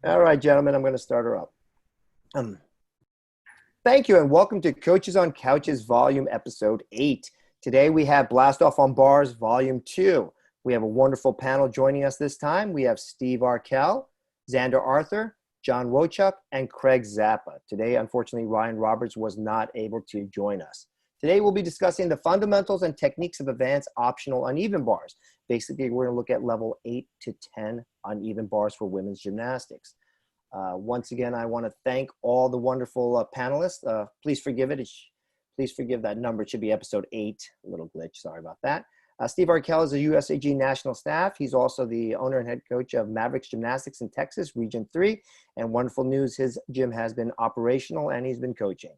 All right, gentlemen, I'm going to start her up. Um, Thank you and welcome to Coaches on Couches Volume Episode 8. Today we have Blast Off on Bars Volume 2. We have a wonderful panel joining us this time. We have Steve Arkell, Zander Arthur, John Wojtczuk, and Craig Zappa. Today, unfortunately, Ryan Roberts was not able to join us. Today we'll be discussing the fundamentals and techniques of advanced optional uneven bars. Basically, we're going to look at level 8 to 10 uneven bars for women's gymnastics. Once again, I want to thank all the wonderful panelists. Please forgive it. Please forgive that number. It should be episode 8. A little glitch. Sorry about that. Steve Arkell is a USAG national staff. He's also the owner and head coach of Mavericks Gymnastics in Texas, Region 3. And wonderful news, his gym has been operational and he's been coaching.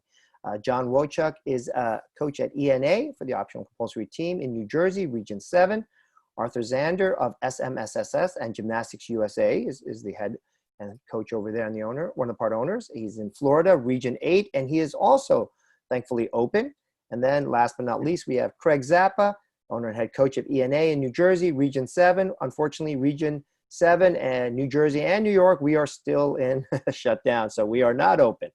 John Wojtczuk is a coach at ENA for the optional compulsory team in New Jersey, Region 7. Arthur Zander of SMSSS and Gymnastics USA is the head and coach over there and the owner, one of the part owners. He's in Florida, Region 8, and he is also thankfully open. And then last but not least, we have Craig Zappa, owner and head coach of ENA in New Jersey, Region 7. Unfortunately, Region 7 and New Jersey and New York, we are still in shutdown, so we are not open.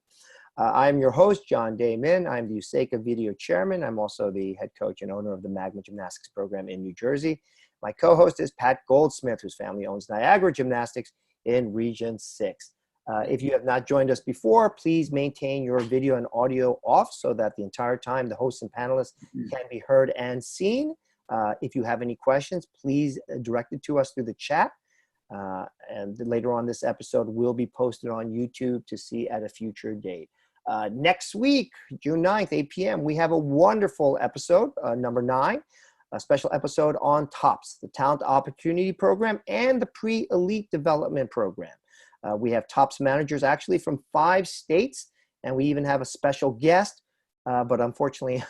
I'm your host, John Min. I'm the USECA video chairman. I'm also the head coach and owner of the Magma Gymnastics program in New Jersey. My co-host is Pat Goldsmith, whose family owns Niagara Gymnastics in Region 6. If you have not joined us before, please maintain your video and audio off so that the entire time the hosts and panelists can be heard and seen. If you have any questions, please direct it to us through the chat. And later on this episode will be posted on YouTube to see at a future date. Next week, June 9th, 8 p.m., we have a wonderful episode, number 9. A special episode on TOPS, the Talent Opportunity Program, and the Pre-Elite Development Program. We have TOPS managers actually from 5 states, and we even have a special guest, but unfortunately,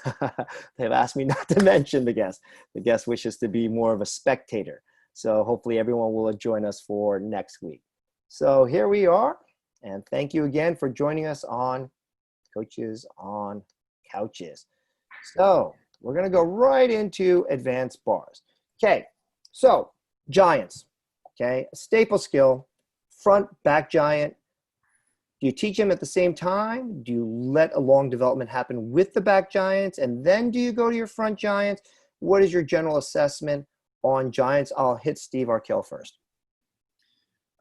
they've asked me not to mention the guest. The guest wishes to be more of a spectator. So hopefully everyone will join us for next week. So here we are, and thank you again for joining us on Coaches on Couches. So we're going to go right into advanced bars. Okay, so giants, okay, staple skill, front, back giant. Do you teach them at the same time? Do you let a long development happen with the back giants? And then do you go to your front giants? What is your general assessment on giants? I'll hit Steve Arkell first.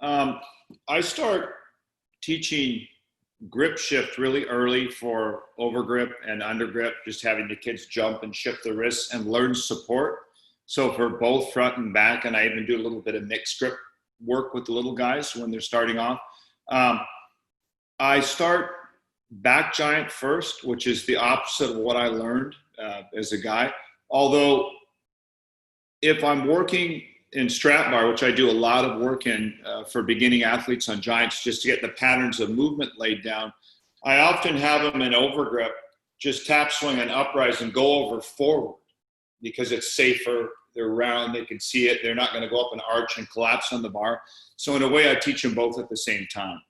I start teaching grip shift really early for overgrip and undergrip, just having the kids jump and shift the wrists and learn support. So for both front and back, and I even do a little bit of mixed grip work with the little guys when they're starting off. I start back giant first, which is the opposite of what I learned as a guy. Although if I'm working in strap bar, which I do a lot of work in for beginning athletes on giants, just to get the patterns of movement laid down, I often have them in overgrip, just tap swing and uprise and go over forward because it's safer. They're round, they can see it. They're not going to go up an arch and collapse on the bar. So in a way, I teach them both at the same time.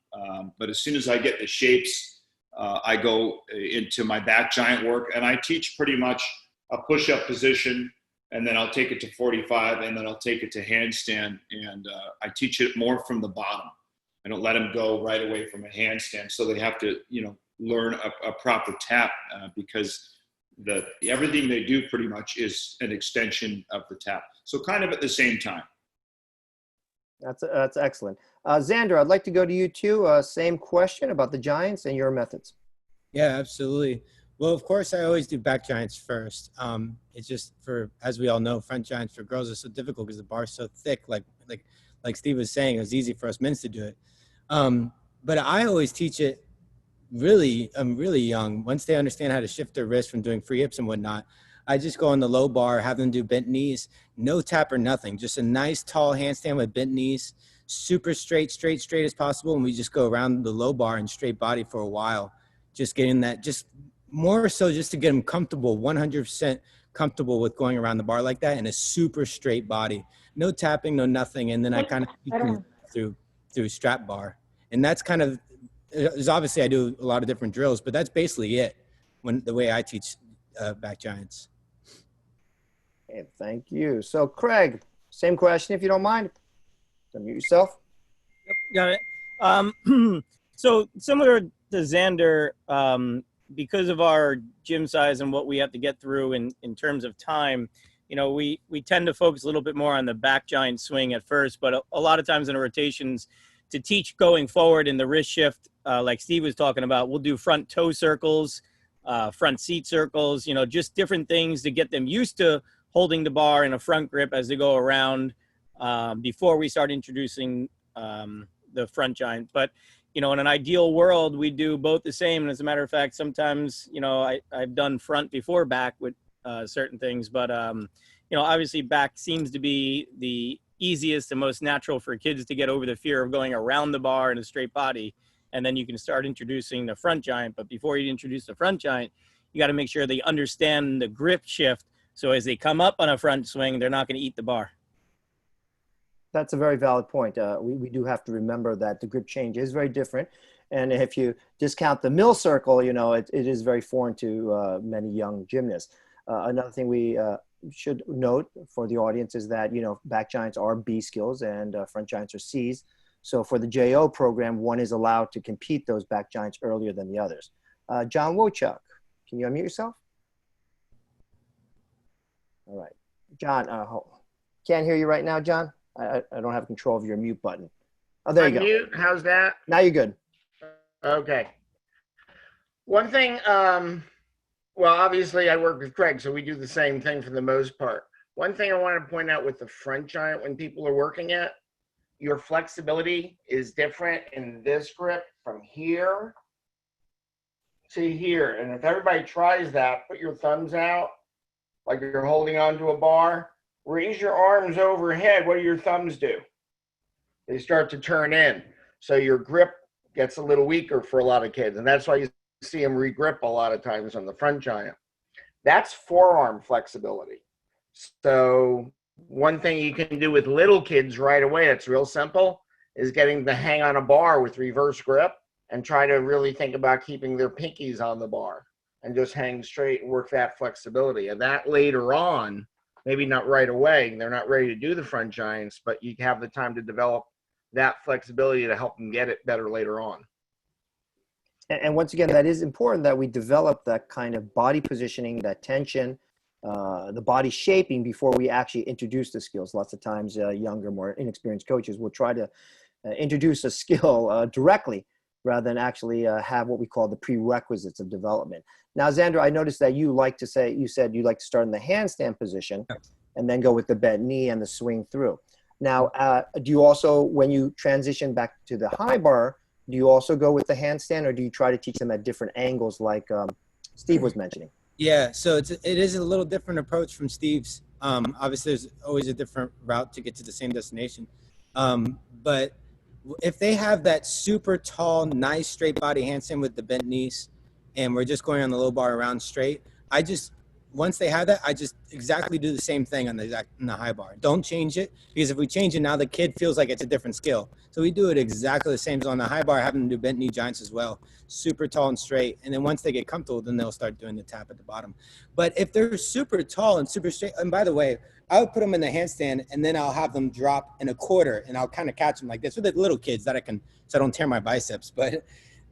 But as soon as I get the shapes, I go into my back giant work, and I teach pretty much a push-up position, and then I'll take it to 45, and then I'll take it to handstand, and I teach it more from the bottom. I don't let them go right away from a handstand, so they have to, learn a proper tap because everything they do pretty much is an extension of the tap. So kind of at the same time. That's excellent. Zander, I'd like to go to you too. Same question about the giants and your methods. Yeah, absolutely. Well, of course, I always do back giants first. It's just as we all know, front giants for girls are so difficult because the bar's so thick. Like Steve was saying, it was easy for us men to do it. But I always teach it really young. Once they understand how to shift their wrist from doing free hips and whatnot, I just go on the low bar, have them do bent knees, no tap or nothing, just a nice tall handstand with bent knees, super straight as possible. And we just go around the low bar and straight body for a while, just getting that, just more so just to get them comfortable, 100% comfortable with going around the bar like that in a super straight body, no tapping, no nothing. And then I kind of through strap bar. And that's kind of, obviously I do a lot of different drills, but that's basically it the way I teach back giants. Okay, thank you. So Craig, same question if you don't mind. Unmute yourself. Yep, got it. Um, so similar to Zander, because of our gym size and what we have to get through in terms of time, we tend to focus a little bit more on the back giant swing at first, but a lot of times in the rotations to teach going forward in the wrist shift, like Steve was talking about, we'll do front toe circles, front seat circles, just different things to get them used to holding the bar in a front grip as they go around before we start introducing the front giant. But, in an ideal world, we do both the same. And as a matter of fact, sometimes, I've done front before back with certain things, but, obviously back seems to be the easiest and most natural for kids to get over the fear of going around the bar in a straight body. And then you can start introducing the front giant. But before you introduce the front giant, you got to make sure they understand the grip shift. So as they come up on a front swing, they're not going to eat the bar. That's a very valid point. We do have to remember that the grip change is very different. And if you discount the mill circle, it is very foreign to many young gymnasts. Another thing we should note for the audience is that, back giants are B skills and front giants are C's. So for the JO program, one is allowed to compete those back giants earlier than the others. John Wojtczuk, can you unmute yourself? All right. John, can't hear you right now, John. I don't have control of your mute button. Oh, there you go. Mute. How's that? Now you're good. Okay. One thing, well, obviously I work with Craig, so we do the same thing for the most part. One thing I wanted to point out with the front giant when people are working it, your flexibility is different in this grip from here to here. And if everybody tries that, put your thumbs out like you're holding onto a bar. Raise your arms overhead. What do your thumbs do? They start to turn in. So your grip gets a little weaker for a lot of kids. And that's why you see them re-grip a lot of times on the front giant. That's forearm flexibility. So one thing you can do with little kids right away that's real simple is getting to hang on a bar with reverse grip and try to really think about keeping their pinkies on the bar and just hang straight and work that flexibility. And that later on, maybe not right away, they're not ready to do the front giants, but you have the time to develop that flexibility to help them get it better later on. And once again, that is important that we develop that kind of body positioning, that tension, the body shaping before we actually introduce the skills. Lots of times younger, more inexperienced coaches will try to introduce a skill directly rather than actually have what we call the prerequisites of development. Now, Zander, I noticed that you said you like to start in the handstand position and then go with the bent knee and the swing through. Now, do you also, when you transition back to the high bar, do you also go with the handstand, or do you try to teach them at different angles like Steve was mentioning? Yeah, so it is a little different approach from Steve's. Obviously, there's always a different route to get to the same destination. But if they have that super tall, nice straight body handstand with the bent knees, and we're just going on the low bar around straight, once they have that, I just exactly do the same thing on the high bar. Don't change it, because if we change it now, the kid feels like it's a different skill. So we do it exactly the same. So on the high bar, having them do bent knee giants as well, super tall and straight. And then once they get comfortable, then they'll start doing the tap at the bottom. But if they're super tall and super straight, and by the way, I would put them in the handstand, and then I'll have them drop in a quarter, and I'll kind of catch them like this with the little kids so I don't tear my biceps. But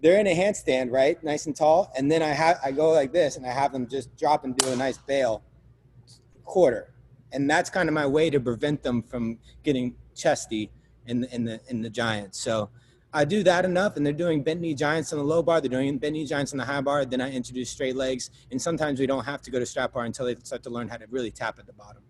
they're in a handstand, right, nice and tall, and then I go like this, and I have them just drop and do a nice bail quarter, and that's kind of my way to prevent them from getting chesty in the giants. So I do that enough, and they're doing bent knee giants on the low bar, they're doing bent knee giants on the high bar, then I introduce straight legs, and sometimes we don't have to go to strap bar until they start to learn how to really tap at the bottom.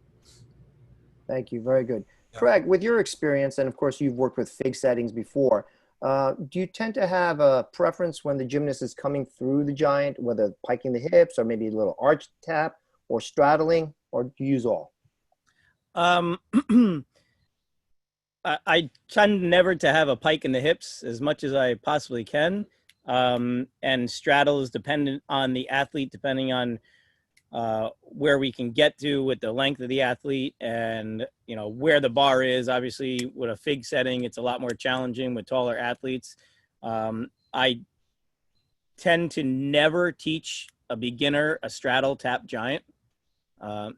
Thank you. Very good. Yeah. Craig, with your experience, and of course you've worked with fig settings before, do you tend to have a preference when the gymnast is coming through the giant, whether piking the hips or maybe a little arch tap or straddling, or do you use all? I tend never to have a pike in the hips as much as I possibly can. And straddle is dependent on the athlete, depending on where we can get to with the length of the athlete and, where the bar is. Obviously, with a fig setting, it's a lot more challenging with taller athletes. I tend to never teach a beginner a straddle tap giant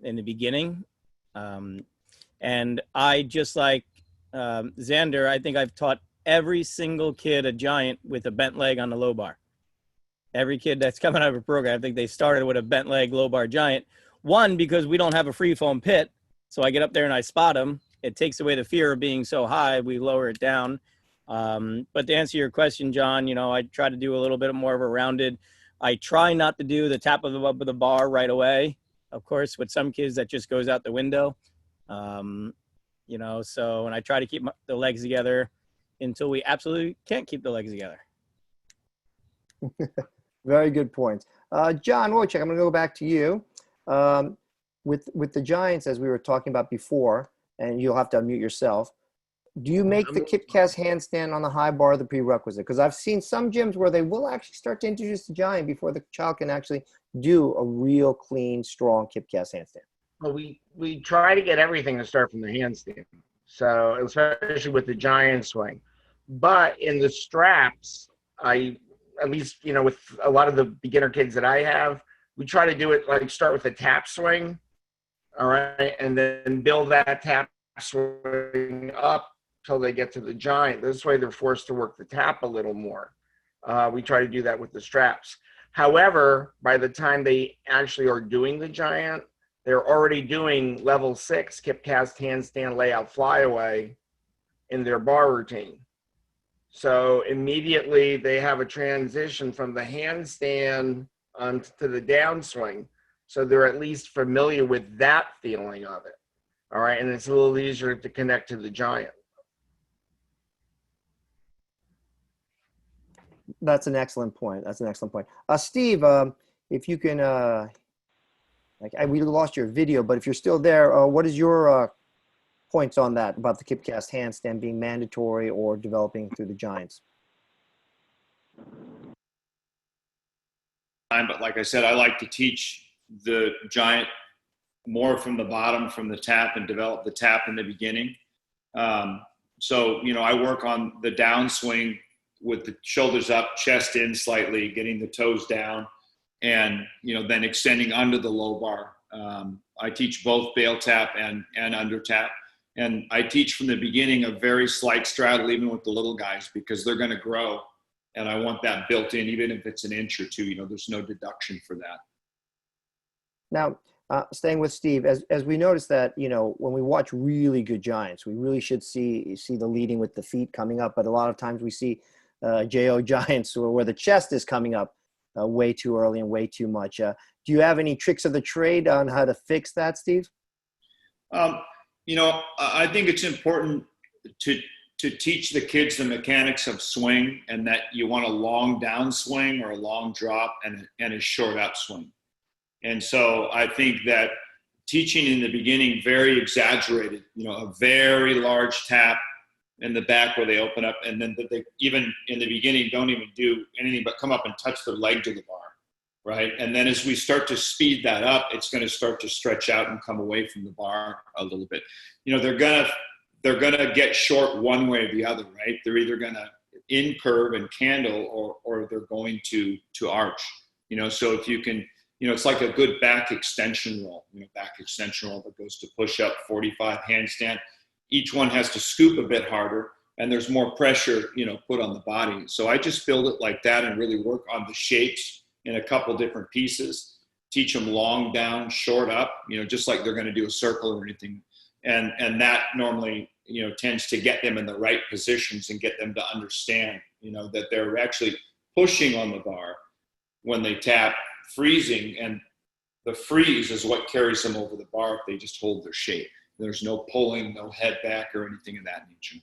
in the beginning. And I, just like Zander, I think I've taught every single kid a giant with a bent leg on the low bar. Every kid that's coming out of a program, I think they started with a bent leg low bar giant. One, because we don't have a free foam pit. So I get up there and I spot them. It takes away the fear of being so high. We lower it down. But to answer your question, John, I try to do a little bit more of a rounded. I try not to do the tap of the bar right away. Of course, with some kids that just goes out the window. And I try to keep the legs together until we absolutely can't keep the legs together. Very good points. John Wojtczuk, I'm going to go back to you. With the Giants, as we were talking about before, and you'll have to unmute yourself, do you make the kip cast handstand on the high bar the prerequisite? Because I've seen some gyms where they will actually start to introduce the giant before the child can actually do a real clean, strong kip cast handstand. Well, we try to get everything to start from the handstand. So especially with the giant swing. But in the straps, at least, with a lot of the beginner kids that I have, we try to do it like start with a tap swing, all right, and then build that tap swing up till they get to the giant. This way they're forced to work the tap a little more. We try to do that with the straps. However, by the time they actually are doing the giant, they're already doing level 6 kip cast handstand layout flyaway in their bar routine. So immediately they have a transition from the handstand to the downswing. So they're at least familiar with that feeling of it. All right. And it's a little easier to connect to the giant. That's an excellent point. Steve, if you can, we lost your video, but if you're still there, what is your points on that about the kip cast handstand being mandatory or developing through the giants? But like I said, I like to teach the giant more from the bottom, from the tap, and develop the tap in the beginning. So, I work on the downswing with the shoulders up, chest in slightly, getting the toes down, and, then extending under the low bar. I teach both bail tap and under tap. And I teach from the beginning a very slight straddle, even with the little guys, because they're going to grow. And I want that built in, even if it's an inch or two, there's no deduction for that. Now, staying with Steve, as we notice that, when we watch really good giants, we really should see the leading with the feet coming up. But a lot of times we see JO giants where the chest is coming up way too early and way too much. Do you have any tricks of the trade on how to fix that, Steve? I think it's important to teach the kids the mechanics of swing, and that you want a long down swing or a long drop and a short up swing. And so I think that teaching in the beginning very exaggerated, a very large tap in the back where they open up, and then they even in the beginning don't even do anything but come up and touch their leg to the bar, right? And then as we start to speed that up, it's going to start to stretch out and come away from the bar a little bit. They're gonna get short one way or the other, right? They're either gonna in curve and candle, or they're going to arch. So if you can, it's like a good back extension roll. Back extension roll that goes to push up, 45 handstand. Each one has to scoop a bit harder, and there's more pressure, put on the body. So I just build it like that and really work on the shapes in a couple different pieces. Teach them long down, short up, just like they're going to do a circle or anything. And that normally, tends to get them in the right positions and get them to understand, that they're actually pushing on the bar when they tap, freezing, and the freeze is what carries them over the bar if they just hold their shape. There's no pulling, no head back or anything of that nature.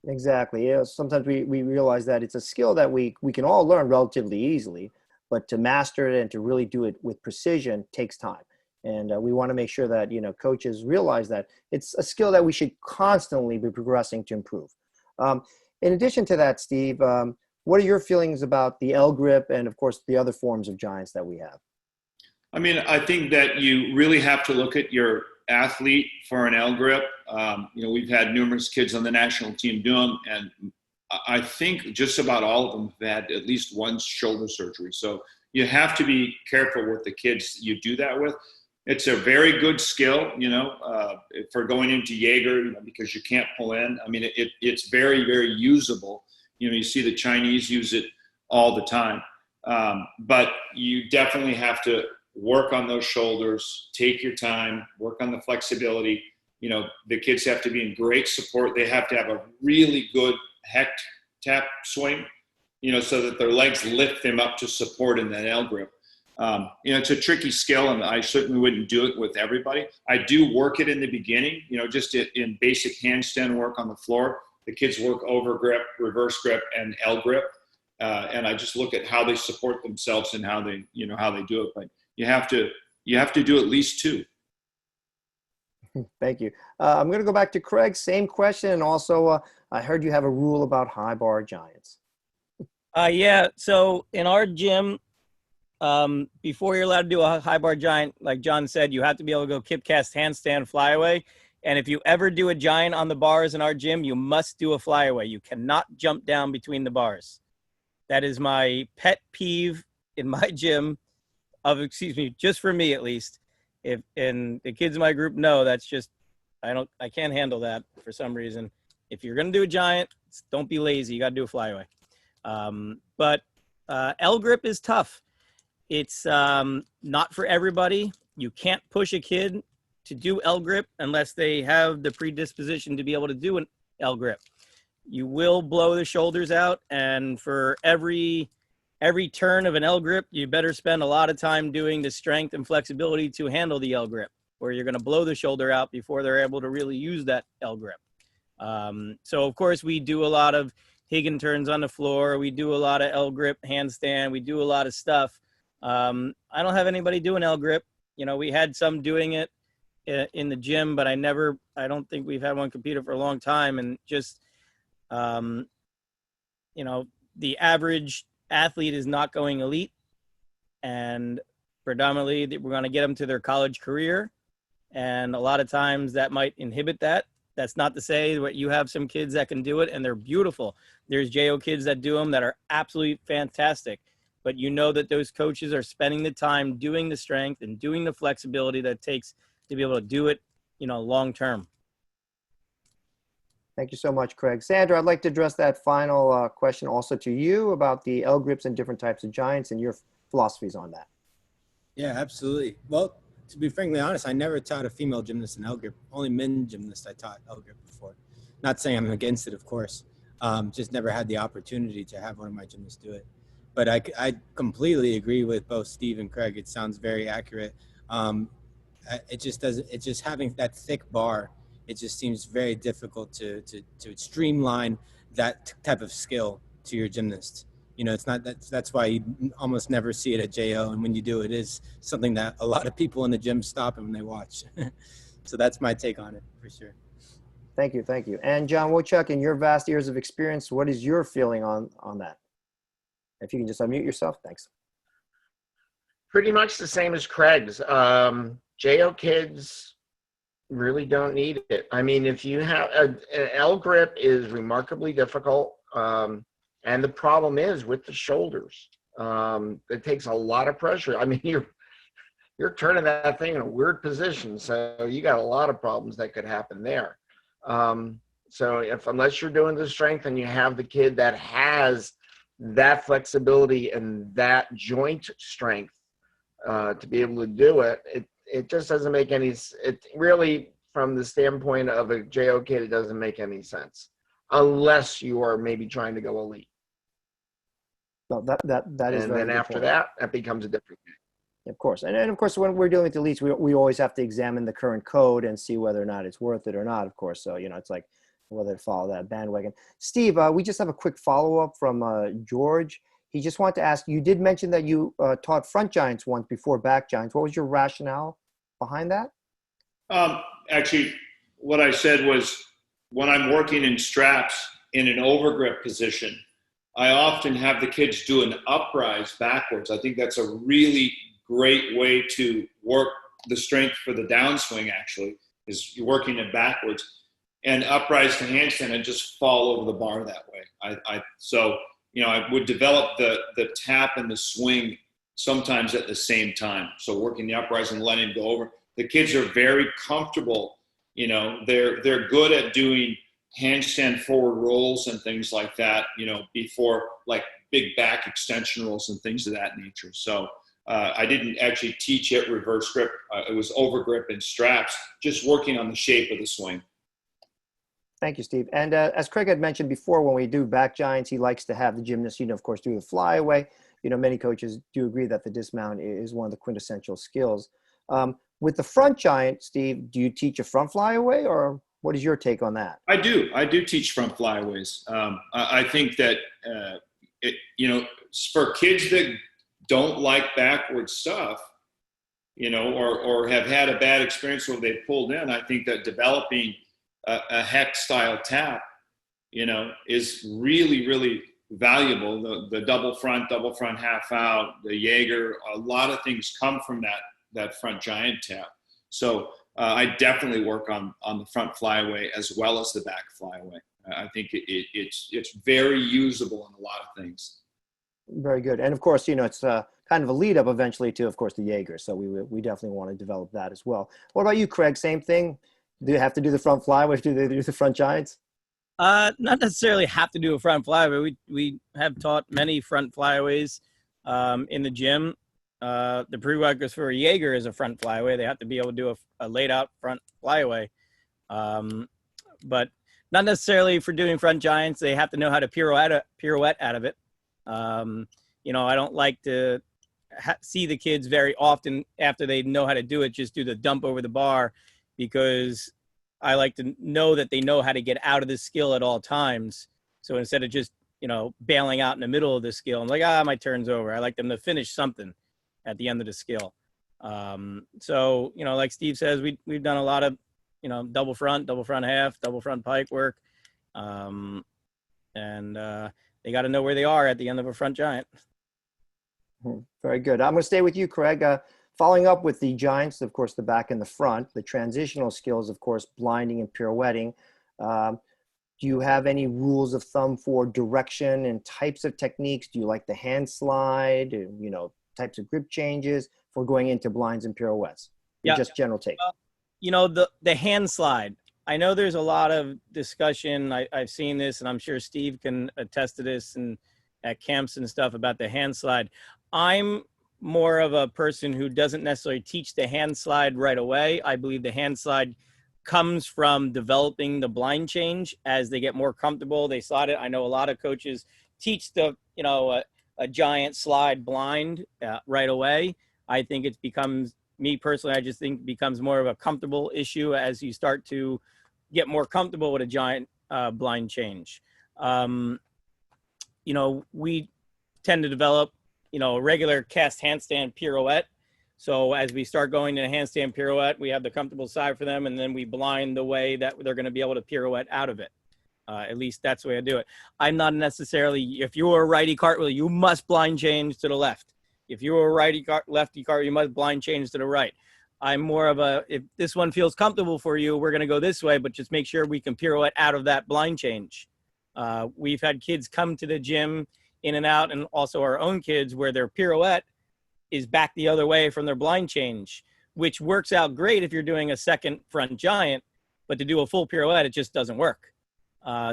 Exactly. Sometimes we realize that it's a skill that we can all learn relatively easily, but to master it and to really do it with precision takes time. And we want to make sure that, coaches realize that it's a skill that we should constantly be progressing to improve. In addition to that, Steve, what are your feelings about the L grip and, of course, the other forms of giants that we have? I think that you really have to look at your athlete for an L grip. We've had numerous kids on the national team do them, and I think just about all of them have had at least one shoulder surgery. So you have to be careful with the kids you do that with. It's a very good skill, for going into Jaeger, because you can't pull in. I mean, it's very, very usable. You see the Chinese use it all the time. But you definitely have to work on those shoulders, take your time, work on the flexibility. The kids have to be in great support. They have to have a really good heck tap swing, so that their legs lift them up to support in that L grip. It's a tricky skill, and I certainly wouldn't do it with everybody. I do work it in the beginning, just in basic handstand work on the floor. The kids work over grip, reverse grip, and L grip. And I just look at how they support themselves and how they do it. But you have to do at least two. Thank you. I'm going to go back to Craig. Same question. And also, I heard you have a rule about high bar giants. Yeah. So in our gym, before you're allowed to do a high bar giant, like John said, you have to be able to go kip cast, handstand, flyaway. And if you ever do a giant on the bars in our gym, you must do a flyaway. You cannot jump down between the bars. That is my pet peeve in my gym just for me at least. And the kids in my group know that's just, I can't handle that for some reason. If you're going to do a giant, don't be lazy. You got to do a flyaway. But L grip is tough. It's not for everybody. You can't push a kid to do L grip unless they have the predisposition to be able to do an L grip. You will blow the shoulders out, and for every turn of an L grip, you better spend a lot of time doing the strength and flexibility to handle the L grip, where you're going to blow the shoulder out before they're able to really use that L grip. So of course we do a lot of Higgin turns on the floor. We do a lot of L grip handstand. We do a lot of stuff. I don't have anybody doing L grip. We had some doing it in the gym, but I don't think we've had one compete it for a long time. And just, the average athlete is not going elite, and predominantly we're going to get them to their college career. And a lot of times that might inhibit that. That's not to say that you have some kids that can do it and they're beautiful. There's JO kids that do them that are absolutely fantastic, but that those coaches are spending the time doing the strength and doing the flexibility that it takes to be able to do it, long term. Thank you so much, Craig. Zander, I'd like to address that final question also to you about the L grips and different types of giants and your philosophies on that. Yeah, absolutely. Well, to be frankly honest, I never taught a female gymnast an L grip. Only men gymnasts I taught L grip before. Not saying I'm against it, of course. Just never had the opportunity to have one of my gymnasts do it. But I completely agree with both Steve and Craig. It sounds very accurate. It just having that thick bar, it just seems very difficult to streamline that type of skill to your gymnast. It's not that's why you almost never see it at JO. And when you do, it is something that a lot of people in the gym stop when they watch. So that's my take on it for sure. Thank you. Thank you. And John Wojtczuk, in your vast years of experience, what is your feeling on that? If you can just unmute yourself. Thanks. Pretty much the same as Craig's. JO kids really don't need it. I mean, if you have an L grip is remarkably difficult. And the problem is with the shoulders. It takes a lot of pressure. I mean, you're turning that thing in a weird position. So you got a lot of problems that could happen there. So unless you're doing the strength and you have the kid that has that flexibility and that joint strength to be able to do it, it just doesn't make any, it really, from the standpoint of a JO kid, it doesn't make any sense unless you are maybe trying to go elite. No, that is. And then after that becomes a different game. Of course. And of course, when we're dealing with elites, we always have to examine the current code and see whether or not it's worth it or not, of course. So, it's like whether to follow that bandwagon. Steve, we just have a quick follow-up from George. He just wanted to ask, you did mention that you taught front giants once before back giants. What was your rationale behind that? Actually, what I said was when I'm working in straps in an overgrip position, I often have the kids do an uprise backwards. I think that's a really great way to work the strength for the downswing, actually, is you're working it backwards. And uprise to handstand and just fall over the bar that way. So I would develop the tap and the swing sometimes at the same time. So working the uprise and letting it go over. the kids are very comfortable. You know, they're good at doing handstand forward rolls and things like that, you know, before like big back extension rolls and things of that nature. So I didn't actually teach it reverse grip. It was over grip and straps, just working on the shape of the swing. Thank you, Steve. And as Craig had mentioned before, when we do back giants, he likes to have the gymnast, you know, of course, do the flyaway. You know, many coaches do agree that the dismount is one of the quintessential skills. With the front giant, Steve, do you teach a front flyaway, or what is your take on that? I do teach front flyaways. I think that, you know, for kids that don't like backward stuff, you know, or have had a bad experience where they've pulled in, I think that developing a hex style tap, you know, is really, really valuable. The double front half out, the Jaeger, a lot of things come from that front giant tap. So I definitely work on the front flyaway as well as the back flyaway. I think it's very usable in a lot of things. Very good. And of course, you know, it's kind of a lead up eventually to, of course, the Jaeger. So we definitely want to develop that as well. What about you, Craig? Same thing? Do you have to do the front flyaway? Do they do the front giants? Not necessarily have to do a front flyaway. We have taught many front flyaways in the gym. The prerequisite for a Jaeger is a front flyaway. They have to be able to do a laid out front flyaway. But not necessarily for doing front giants. They have to know how to pirouette out of it. You know, I don't like to see the kids very often after they know how to do it, just do the dump over the bar, because I like to know that they know how to get out of the skill at all times. So instead of just, you know, bailing out in the middle of the skill, I'm like, my turn's over. I like them to finish something at the end of the skill. So, you know, like Steve says, we've done a lot of, you know, double front half, double front pike work. And they got to know where they are at the end of a front giant. Very good. I'm going to stay with you, Craig. Following up with the giants, of course, the back and the front, the transitional skills, of course, blinding and pirouetting. Do you have any rules of thumb for direction and types of techniques? Do you like the hand slide, you know, types of grip changes for going into blinds and pirouettes? Yeah. Just general take. You know, the hand slide. I know there's a lot of discussion. I've seen this, and I'm sure Steve can attest to this, and at camps and stuff, about the hand slide. I'm more of a person who doesn't necessarily teach the hand slide right away. I believe the hand slide comes from developing the blind change as they get more comfortable. They slide it. I know a lot of coaches teach the, you know, a giant slide blind right away. I think it becomes, me personally, I just think it becomes more of a comfortable issue as you start to get more comfortable with a giant blind change. You know, we tend to develop, you know, a regular cast handstand pirouette. So as we start going to a handstand pirouette, we have the comfortable side for them, and then we blind the way that they're going to be able to pirouette out of it. At least that's the way I do it. I'm not necessarily, if you're a righty cartwheel, you must blind change to the left. If you're a lefty cartwheel, you must blind change to the right. I'm more of a, if this one feels comfortable for you, we're going to go this way, but just make sure we can pirouette out of that blind change. We've had kids come to the gym in and out, and also our own kids, where their pirouette is back the other way from their blind change, which works out great if you're doing a second front giant, but to do a full pirouette, it just doesn't work.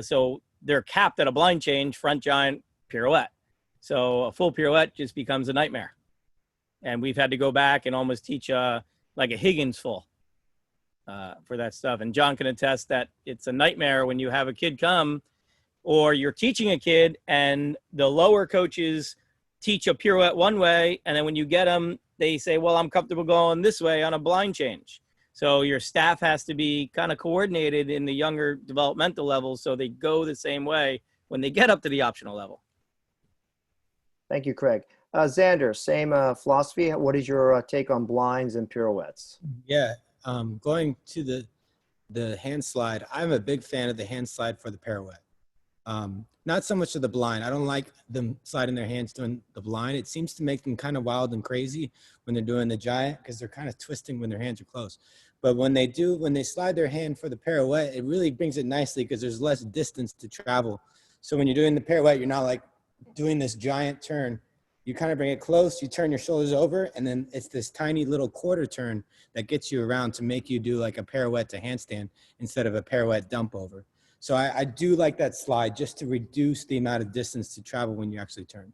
So they're capped at a blind change, front giant, pirouette. So a full pirouette just becomes a nightmare. And we've had to go back and almost teach like a Higgins full for that stuff. And John can attest that it's a nightmare when you have a kid come, or you're teaching a kid and the lower coaches teach a pirouette one way, and then when you get them, they say, well, I'm comfortable going this way on a blind change. So your staff has to be kind of coordinated in the younger developmental levels so they go the same way when they get up to the optional level. Thank you, Craig. Zander, same philosophy. What is your take on blinds and pirouettes? Yeah, going to the hand slide, I'm a big fan of the hand slide for the pirouette. Not so much of the blind. I don't like them sliding their hands doing the blind. It seems to make them kind of wild and crazy when they're doing the giant, because they're kind of twisting when their hands are close. But when they slide their hand for the pirouette, it really brings it nicely because there's less distance to travel. So when you're doing the pirouette, you're not like doing this giant turn You kind of bring it close, you turn your shoulders over, and then it's this tiny little quarter turn that gets you around to make you do like a pirouette to handstand instead of a pirouette dump over. So I do like that slide just to reduce the amount of distance to travel when you actually turn.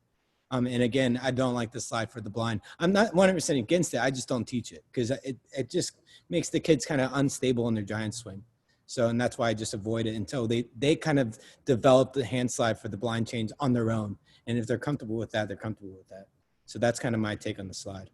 And again, I don't like the slide for the blind. I'm not 100% against it. I just don't teach it because it just makes the kids kind of unstable in their giant swing. So, and that's why I just avoid it until they kind of develop the hand slide for the blind change on their own. And if they're comfortable with that, they're comfortable with that. So that's kind of my take on the slide.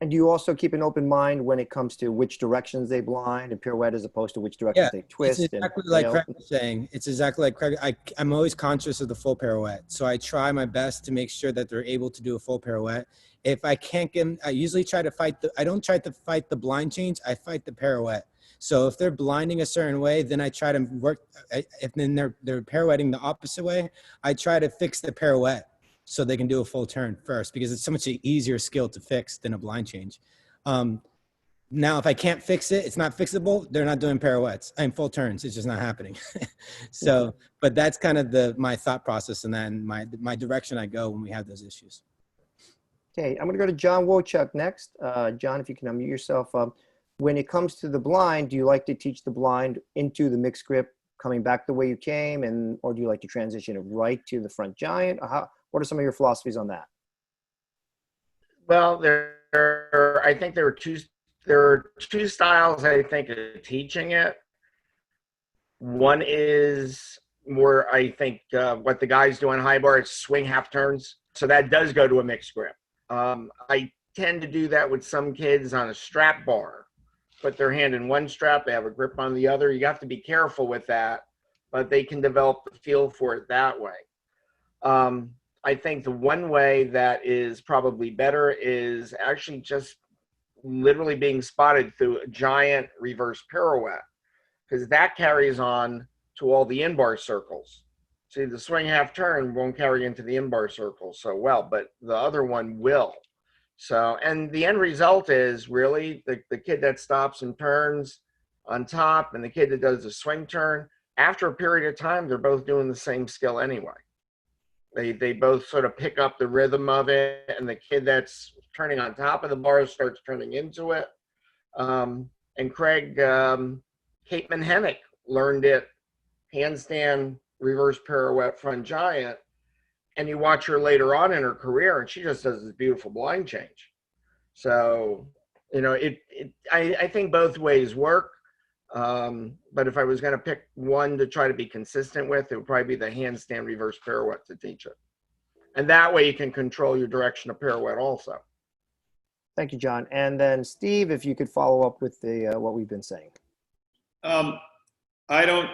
And do you also keep an open mind when it comes to which directions they blind and pirouette as opposed to which directions they twist? It's exactly like Craig was saying. It's exactly like Craig. I'm always conscious of the full pirouette. So I try my best to make sure that they're able to do a full pirouette. If I can't get them, I usually try to I don't try to fight the blind change. I fight the pirouette. So if they're blinding a certain way, then I try to work. If then they're pirouetting the opposite way, I try to fix the pirouette so they can do a full turn first, because it's so much an easier skill to fix than a blind change. Now, if I can't fix it, it's not fixable. They're not doing pirouettes. I'm full turns. It's just not happening. So, but that's kind of my thought process and then my direction I go when we have those issues. Okay, I'm going to go to John Wojtczuk next. John, if you can unmute yourself. When it comes to the blind, do you like to teach the blind into the mixed grip, coming back the way you came, or do you like to transition it right to the front giant? What are some of your philosophies on that? Well, I think there are two styles, I think, of teaching it. One is more, I think, what the guys do on high bar is swing half turns. So that does go to a mixed grip. I tend to do that with some kids on a strap bar. Put their hand in one strap, they have a grip on the other. You have to be careful with that, but they can develop the feel for it that way. I think the one way that is probably better is actually just literally being spotted through a giant reverse pirouette, because that carries on to all the in-bar circles. See, the swing half turn won't carry into the in-bar circles so well, but the other one will. So, and the end result is really the kid that stops and turns on top and the kid that does the swing turn, after a period of time, they're both doing the same skill anyway. They both sort of pick up the rhythm of it, and the kid that's turning on top of the bar starts turning into it. And Craig, Kate Manhennick learned it, handstand, reverse pirouette, front giant. And you watch her later on in her career, and she just does this beautiful blind change. So, you know, I think both ways work. But if I was going to pick one to try to be consistent with, it would probably be the handstand reverse pirouette to teach it. And that way you can control your direction of pirouette also. Thank you, John. And then Steve, if you could follow up with what we've been saying. I don't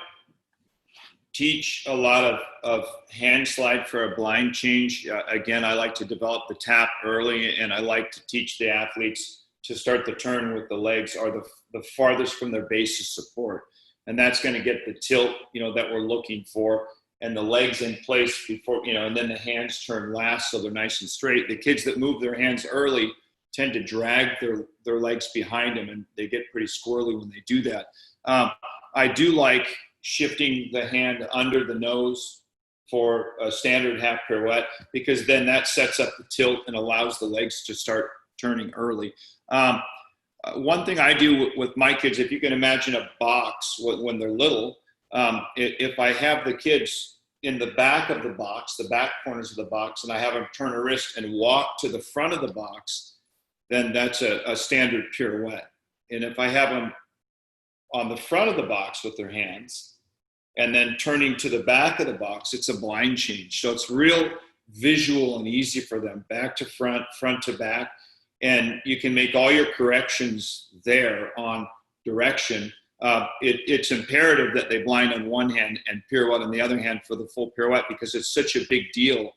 teach a lot of hand slide for a blind change. Again, I like to develop the tap early, and I like to teach the athletes to start the turn with the legs are the farthest from their base of support. And that's going to get the tilt, that we're looking for, and the legs in place before, and then the hands turn last so they're nice and straight. The kids that move their hands early tend to drag their legs behind them, and they get pretty squirrely when they do that. I do like shifting the hand under the nose for a standard half pirouette, because then that sets up the tilt and allows the legs to start turning early. One thing I do with my kids, if you can imagine a box when they're little, if I have the kids in the back of the box, the back corners of the box, and I have them turn a wrist and walk to the front of the box, then that's a standard pirouette. And if I have them on the front of the box with their hands and then turning to the back of the box, it's a blind change. So it's real visual and easy for them, back to front, front to back. And you can make all your corrections there on direction. It's imperative that they blind on one hand and pirouette on the other hand for the full pirouette, because it's such a big deal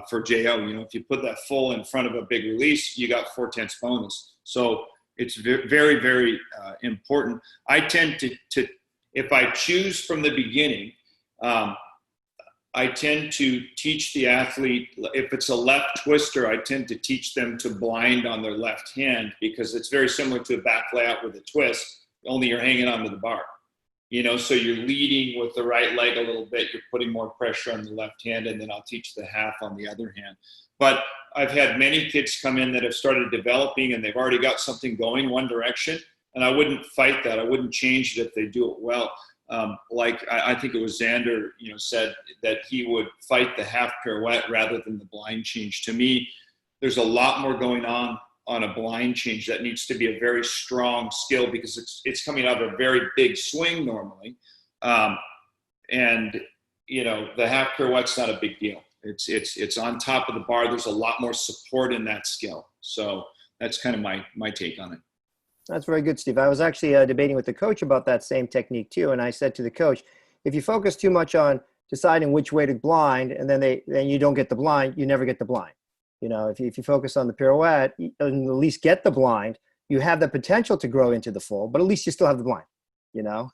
for JO. If you put that full in front of a big release, you got 4/10 bonus. So it's very, very important. I tend to, if I choose from the beginning, I tend to teach the athlete, if it's a left twister, I tend to teach them to blind on their left hand, because it's very similar to a back layout with a twist, only you're hanging onto the bar. So you're leading with the right leg a little bit, you're putting more pressure on the left hand, and then I'll teach the half on the other hand. But I've had many kids come in that have started developing and they've already got something going one direction, and I wouldn't fight that. I wouldn't change it if they do it well. I think it was Zander, said that he would fight the half pirouette rather than the blind change. To me, there's a lot more going on a blind change that needs to be a very strong skill, because it's coming out of a very big swing normally. The half pirouette's not a big deal. It's on top of the bar. There's a lot more support in that skill. So that's kind of my take on it. That's very good, Steve. I was actually debating with the coach about that same technique too. And I said to the coach, if you focus too much on deciding which way to blind, and then you don't get the blind, you never get the blind. If you focus on the pirouette and at least get the blind, you have the potential to grow into the full, but at least you still have the blind,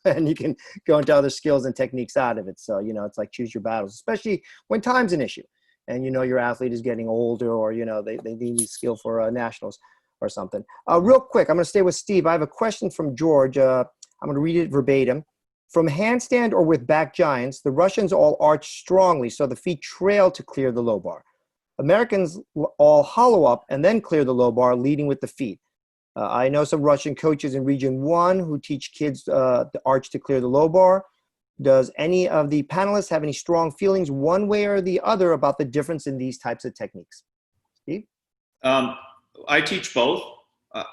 and you can go into other skills and techniques out of it. So, it's like choose your battles, especially when time's an issue and, your athlete is getting older, or, they need skill for nationals or something. Real quick, I'm going to stay with Steve. I have a question from George. I'm going to read it verbatim. From handstand or with back giants, the Russians all arch strongly so the feet trail to clear the low bar. Americans all hollow up and then clear the low bar, leading with the feet. I know some Russian coaches in Region 1 who teach kids the arch to clear the low bar. Does any of the panelists have any strong feelings one way or the other about the difference in these types of techniques? Steve? I teach both.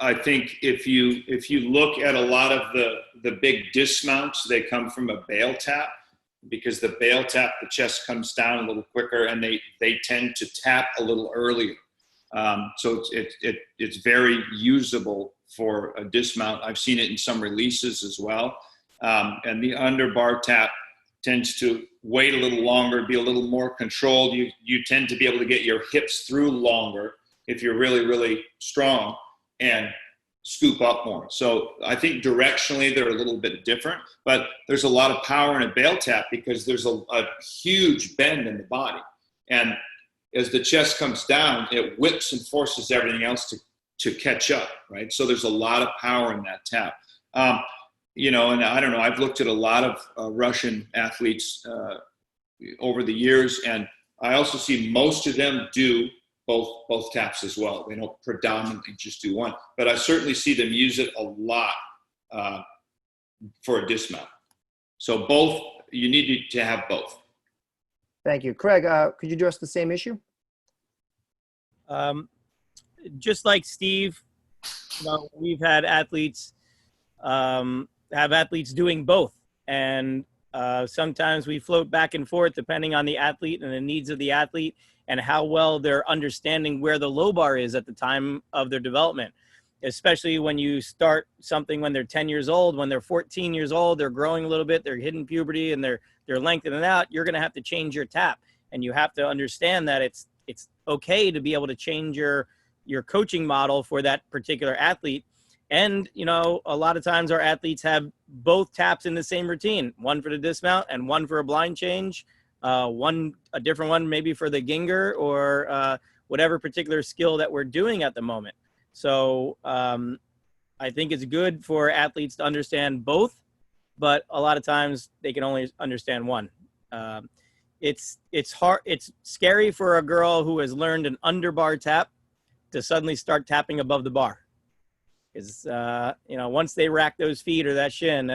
I think if you look at a lot of the big dismounts, they come from a bail tap, because the bail tap, the chest comes down a little quicker, and they tend to tap a little earlier. So it's very usable for a dismount. I've seen it in some releases as well. And the underbar tap tends to wait a little longer, be a little more controlled. You tend to be able to get your hips through longer if you're really, really strong, and scoop up more. So I think directionally they're a little bit different, but there's a lot of power in a bail tap because there's a huge bend in the body. And as the chest comes down, it whips and forces everything else to catch up, right? So there's a lot of power in that tap. And I don't know, I've looked at a lot of Russian athletes over the years, and I also see most of them do both taps as well. They don't predominantly just do one, but I certainly see them use it a lot for a dismount. So both, you need to have both. Thank you. Craig, could you address the same issue? Just like Steve, we've had athletes doing both, and sometimes we float back and forth depending on the athlete and the needs of the athlete and how well they're understanding where the low bar is at the time of their development. Especially when you start something when they're 10 years old, when they're 14 years old, they're growing a little bit, they're hitting puberty and they're lengthening out, you're going to have to change your tap. And you have to understand that it's okay to be able to change your coaching model for that particular athlete. And, a lot of times our athletes have both taps in the same routine, one for the dismount and one for a blind change, a different one maybe for the Ginger or whatever particular skill that we're doing at the moment. So I think it's good for athletes to understand both, but a lot of times they can only understand one. It's hard. It's scary for a girl who has learned an underbar tap to suddenly start tapping above the bar. Because, once they rack those feet or that shin,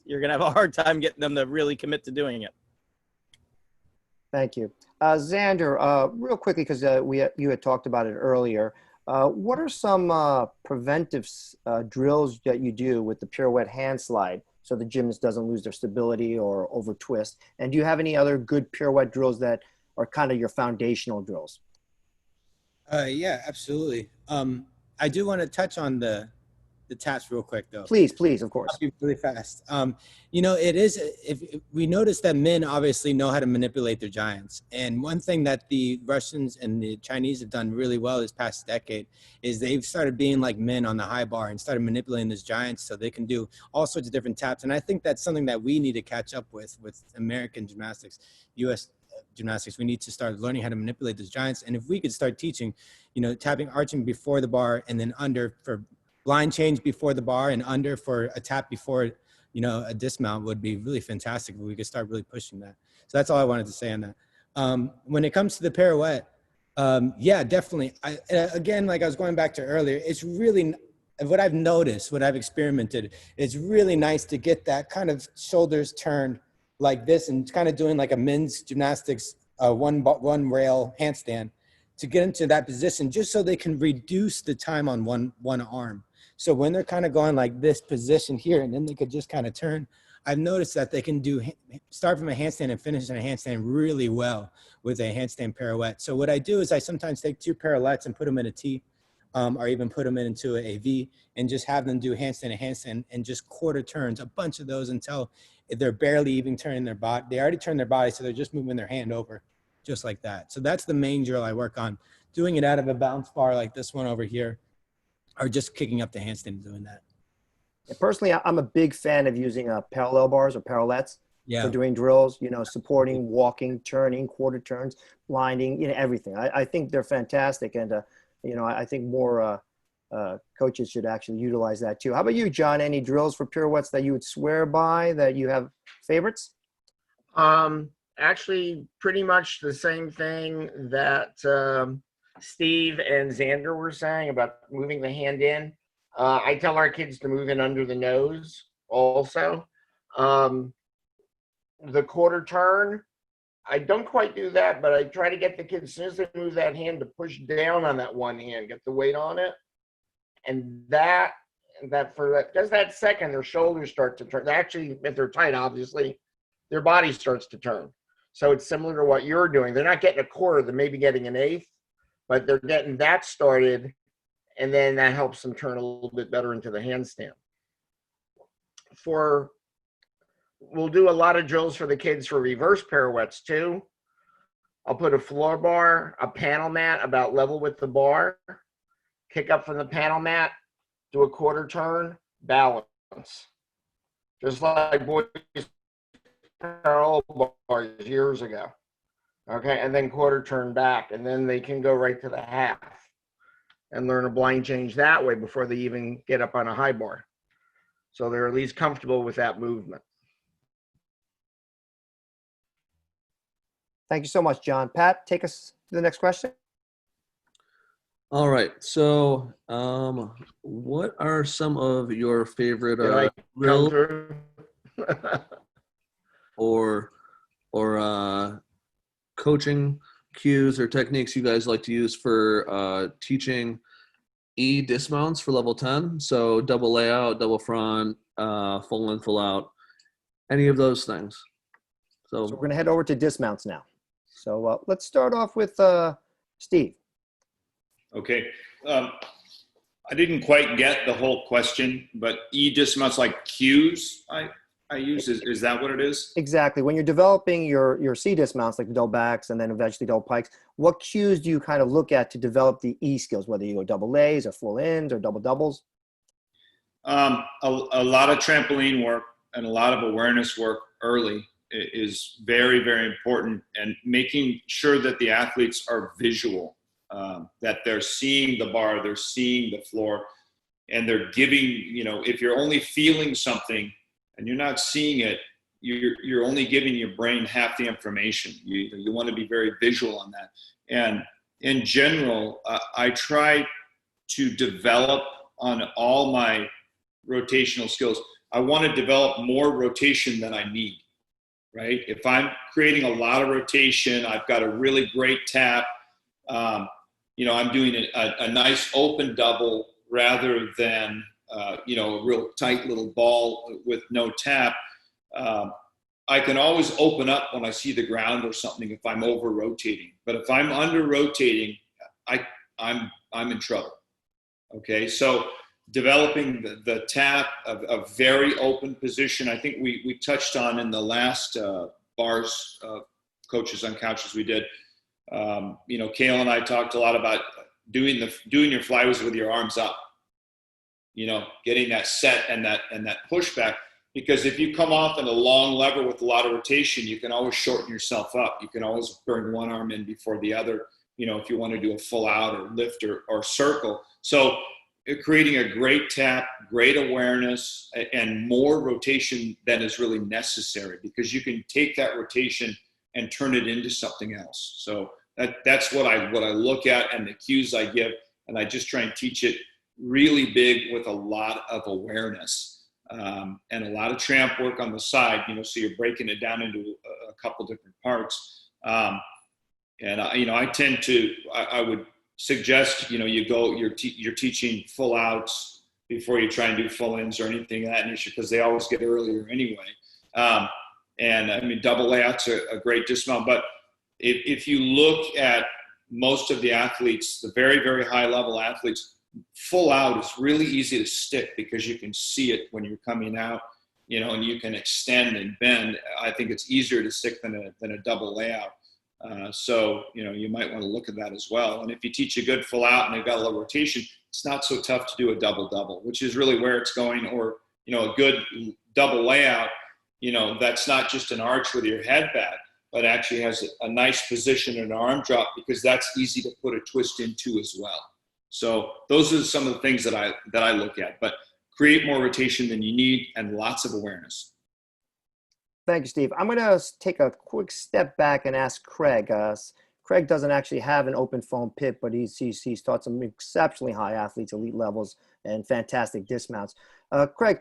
you're going to have a hard time getting them to really commit to doing it. Thank you. Zander, real quickly, because you had talked about it earlier, what are some preventive drills that you do with the pirouette hand slide so the gymnast doesn't lose their stability or over twist? And do you have any other good pirouette drills that are kind of your foundational drills? Yeah, absolutely. I do want to touch on the taps real quick, though. Please, of course. I'll be really fast. It is, if we notice that men obviously know how to manipulate their giants. And one thing that the Russians and the Chinese have done really well this past decade is they've started being like men on the high bar and started manipulating those giants so they can do all sorts of different taps. And I think that's something that we need to catch up with American gymnastics, US gymnastics. We need to start learning how to manipulate those giants. And if we could start teaching, tapping, arching before the bar and then under for blind change before the bar and under for a tap before, a dismount would be really fantastic if we could start really pushing that. So that's all I wanted to say on that. When it comes to the pirouette, yeah, definitely. Again, like I was going back to earlier, it's really, what I've noticed, what I've experimented, it's really nice to get that kind of shoulders turned like this and kind of doing like a men's gymnastics one rail handstand to get into that position, just so they can reduce the time on one arm. So when they're kind of going like this position here, and then they could just kind of turn, I've noticed that they can start from a handstand and finish in a handstand really well with a handstand pirouette. So what I do is I sometimes take 2 pirouettes and put them in a T, or even put them into a V, and just have them do handstand and handstand and just quarter turns, a bunch of those until they're barely even turning their body. They already turned their body, so they're just moving their hand over just like that. So that's the main drill I work on, doing it out of a bounce bar like this one over here, or just kicking up the handstand and doing that. Personally, I'm a big fan of using parallel bars or parallettes for doing drills, supporting, walking, turning, quarter turns, blinding, everything. I think they're fantastic. And, I think more coaches should actually utilize that too. How about you, John? Any drills for pirouettes that you would swear by, that you have favorites? Actually, pretty much the same thing that Steve and Zander were saying about moving the hand in. I tell our kids to move in under the nose also. The quarter turn, I don't quite do that, but I try to get the kids, as soon as they move that hand, to push down on that one hand, get the weight on it. And that does that second, their shoulders start to turn. Actually, if they're tight, obviously, their body starts to turn. So it's similar to what you're doing. They're not getting a quarter, they're maybe getting an eighth, but they're getting that started, and then that helps them turn a little bit better into the handstand. We'll do a lot of drills for the kids for reverse pirouettes too. I'll put a floor bar, a panel mat about level with the bar, kick up from the panel mat, do a quarter turn, balance. Just like boys parallel bars years ago. Okay, and then quarter turn back, and then they can go right to the half and learn a blind change that way before they even get up on a high bar. So they're at least comfortable with that movement. Thank you so much, John. Pat, take us to the next question. All right. So, what are some of your favorite drills or coaching cues or techniques you guys like to use for teaching E dismounts for level 10? So double layout, double front, full in, full out, any of those things. So we're going to head over to dismounts now. So let's start off with Steve. Okay. I didn't quite get the whole question, but E dismounts like cues I use. Is that what it is? Exactly. When you're developing your C dismounts, like the double backs and then eventually double pikes, what cues do you kind of look at to develop the E skills, whether you go double A's or full ins or double doubles? A lot of trampoline work and a lot of awareness work early is very, very important, and making sure that the athletes are visual, that they're seeing the bar, they're seeing the floor, and they're giving, if you're only feeling something and you're not seeing it, you're only giving your brain half the information. You want to be very visual on that. And in general, I try to develop on all my rotational skills. I want to develop more rotation than I need, right? If I'm creating a lot of rotation, I've got a really great tap, I'm doing a nice open double rather than, a real tight little ball with no tap. I can always open up when I see the ground or something if I'm over rotating. But if I'm under rotating, I'm in trouble. Okay, so developing the tap, a very open position. I think we touched on in the last bars coaches on couches we did. Kale and I talked a lot about doing your flyways with your arms up. Getting that set and that pushback. Because if you come off in a long lever with a lot of rotation, you can always shorten yourself up. You can always bring one arm in before the other, if you want to do a full out or lift or circle. So creating a great tap, great awareness, and more rotation than is really necessary, because you can take that rotation and turn it into something else. So that's what I look at, and the cues I give, and I just try and teach it really big with a lot of awareness, and a lot of tramp work on the side, so you're breaking it down into a couple different parts. I tend to, I would suggest, you're teaching full outs before you try and do full ins or anything of that nature, because they always get earlier anyway. Double layout's a great dismount, but if you look at most of the athletes, the very, very high level athletes, full out is really easy to stick, because you can see it when you're coming out, and you can extend and bend. I think it's easier to stick than a double layout. So you might want to look at that as well. And if you teach a good full out and they've got a little rotation, it's not so tough to do a double, which is really where it's going. Or, a good double layout, that's not just an arch with your head back, but actually has a nice position and an arm drop, because that's easy to put a twist into as well. So those are some of the things that I look at, but create more rotation than you need and lots of awareness. Thank you, Steve. I'm going to take a quick step back and ask Craig. Craig doesn't actually have an open foam pit, but he's taught some exceptionally high athletes, elite levels, and fantastic dismounts. Craig,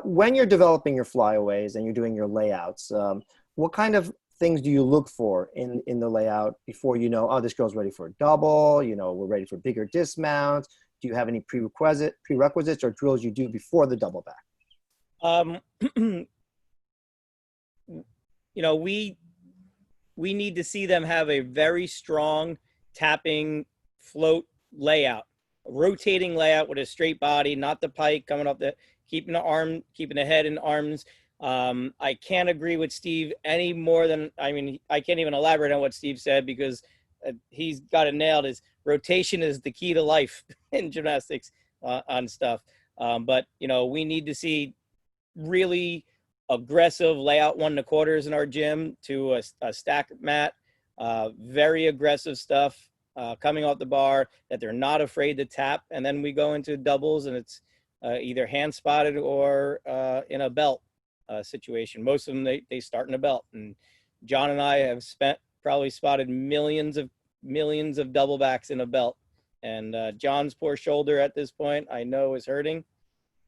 when you're developing your flyaways and you're doing your layouts, what kind of things do you look for in the layout before this girl's ready for a double, we're ready for bigger dismounts? Do you have any prerequisites or drills you do before the double back? We need to see them have a very strong tapping float layout, a rotating layout with a straight body, not the pike coming up, keeping the head and arms. I can't agree with Steve any more than, I can't even elaborate on what Steve said, because he's got it nailed. Is rotation is the key to life in gymnastics on stuff. But we need to see really aggressive layout 1 1/4 in our gym to a stack mat, very aggressive stuff coming off the bar that they're not afraid to tap. And then we go into doubles, and it's either hand spotted or in a belt situation. Most of them, they start in a belt. And John and I have probably spotted millions of double backs in a belt. And John's poor shoulder at this point, I know, is hurting.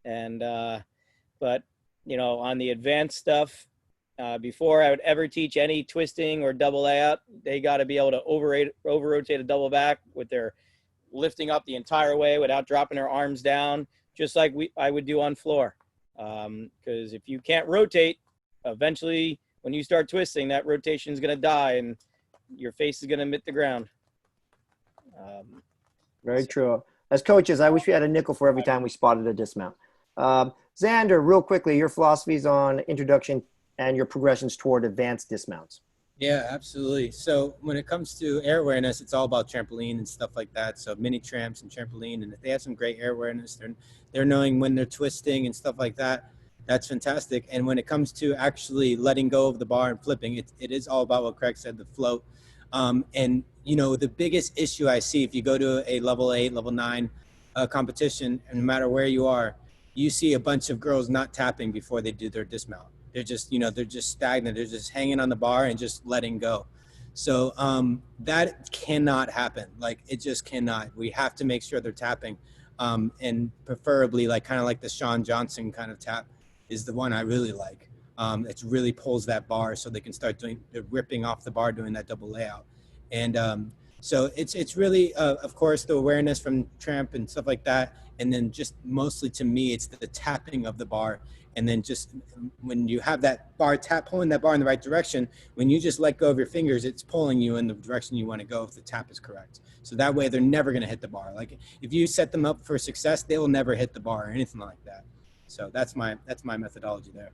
And but on the advanced stuff, before I would ever teach any twisting or double layout, they got to be able to over rotate a double back with their lifting up the entire way without dropping their arms down, just like I would do on floor. Because if you can't rotate, eventually when you start twisting, that rotation is going to die and your face is going to hit the ground. Very true. As coaches, I wish we had a nickel for every time we spotted a dismount. Zander, real quickly, your philosophies on introduction and your progressions toward advanced dismounts. Yeah, absolutely. So when it comes to air awareness, it's all about trampoline and stuff like that. So mini tramps and trampoline, and if they have some great air awareness, they're knowing when they're twisting and stuff like that. That's fantastic. And when it comes to actually letting go of the bar and flipping, it is all about what Craig said, the float. And the biggest issue I see if you go to a level 8, level 9 competition, and no matter where you are, you see a bunch of girls not tapping before they do their dismount. They're just, they're just stagnant. They're just hanging on the bar and just letting go. So that cannot happen. Like, it just cannot. We have to make sure they're tapping. And preferably kind of like the Sean Johnson kind of tap is the one I really like. It really pulls that bar so they can start ripping off the bar doing that double layout. And so it's really, of course, the awareness from tramp and stuff like that. And then just mostly to me, it's the tapping of the bar. And then just when you have that bar pulling that bar in the right direction, when you just let go of your fingers, it's pulling you in the direction you want to go if the tap is correct. So that way they're never going to hit the bar. Like, if you set them up for success, they will never hit the bar or anything like that. So that's my methodology there.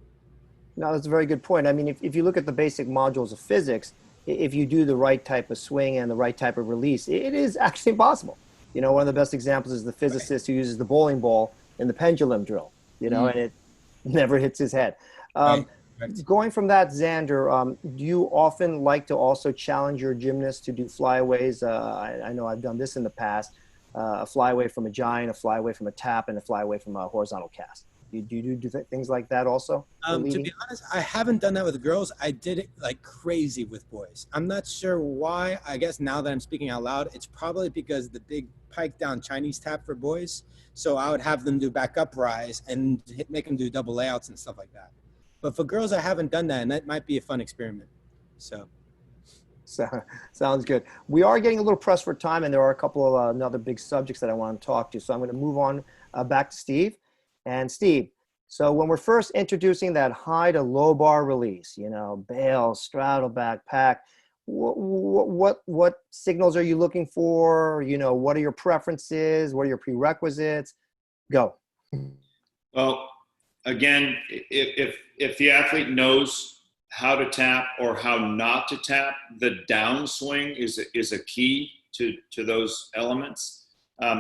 No, that's a very good point. I mean, if you look at the basic modules of physics, if you do the right type of swing and the right type of release, it is actually possible. One of the best examples is the physicist who uses the bowling ball in the pendulum drill, and it never hits his head. Going from that, Zander, do you often like to also challenge your gymnasts to do flyaways? I know I've done this in the past. a fly away from a giant, a fly away from a tap, and a fly away from a horizontal cast. Do you do things like that also? To be honest, I haven't done that with girls. I did it like crazy with boys. I'm not sure why. I guess now that I'm speaking out loud, it's probably because the big pike down Chinese tap for boys. So I would have them do back up rise and make them do double layouts and stuff like that. But for girls, I haven't done that, and that might be a fun experiment. So sounds good. We are getting a little pressed for time, and there are a couple of other big subjects that I want to talk to. So I'm going to move on back to Steve. And Steve, so when we're first introducing that high to low bar release, bail, straddle back, pack, what signals are you looking for? What are your preferences? What are your prerequisites? Go. Well, again, if the athlete knows how to tap or how not to tap, the downswing is a key to those elements.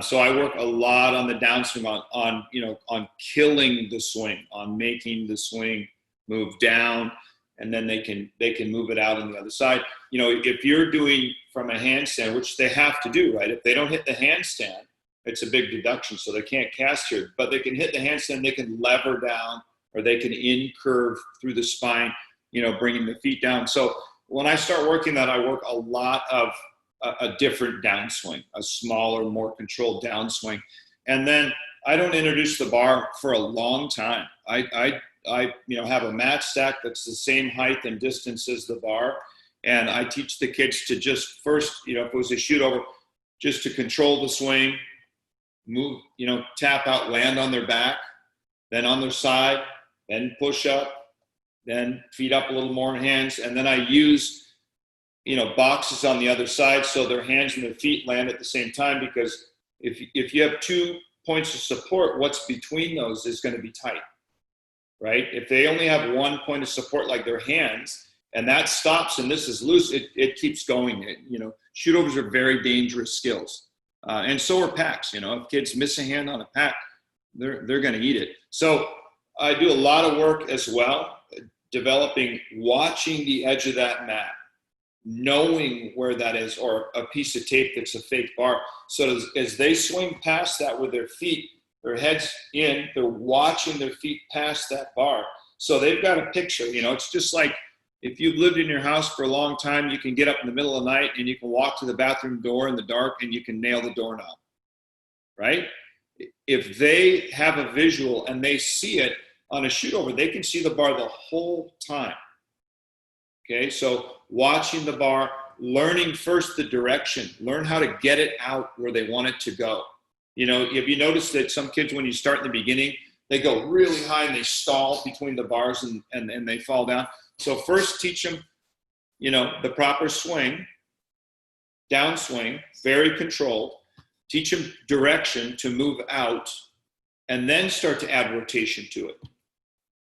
So I work a lot on the downswing, on killing the swing, on making the swing move down, and then they can move it out on the other side. If you're doing from a handstand, which they have to do, right? If they don't hit the handstand, it's a big deduction, so they can't cast here. But they can hit the handstand, they can lever down, or they can in-curve through the spine, bringing the feet down. So when I start working that, I work a lot of a different downswing, a smaller, more controlled downswing. And then I don't introduce the bar for a long time. I have a mat stack that's the same height and distance as the bar. And I teach the kids to just first, if it was a shoot over, just to control the swing, move, tap out, land on their back, then on their side, then push up, then feet up a little more in hands. And then I use boxes on the other side so their hands and their feet land at the same time, because if you have 2 points of support, what's between those is going to be tight, right? If they only have 1 point of support, like their hands, and that stops and this is loose, it keeps going. Shoot overs are very dangerous skills. And so are packs. If kids miss a hand on a pack, they're going to eat it. So I do a lot of work as well, watching the edge of that mat, knowing where that is, or a piece of tape that's a fake bar. So as they swing past that with their feet, their heads in, they're watching their feet past that bar. So they've got a picture. It's just like if you've lived in your house for a long time, you can get up in the middle of the night and you can walk to the bathroom door in the dark and you can nail the doorknob, right? If they have a visual and they see it on a shoot over, they can see the bar the whole time. Okay, so watching the bar, learning first the direction, learn how to get it out where they want it to go. If you notice that some kids, when you start in the beginning, they go really high and they stall between the bars and they fall down. So first teach them, the proper swing, downswing, very controlled. Teach them direction to move out, and then start to add rotation to it.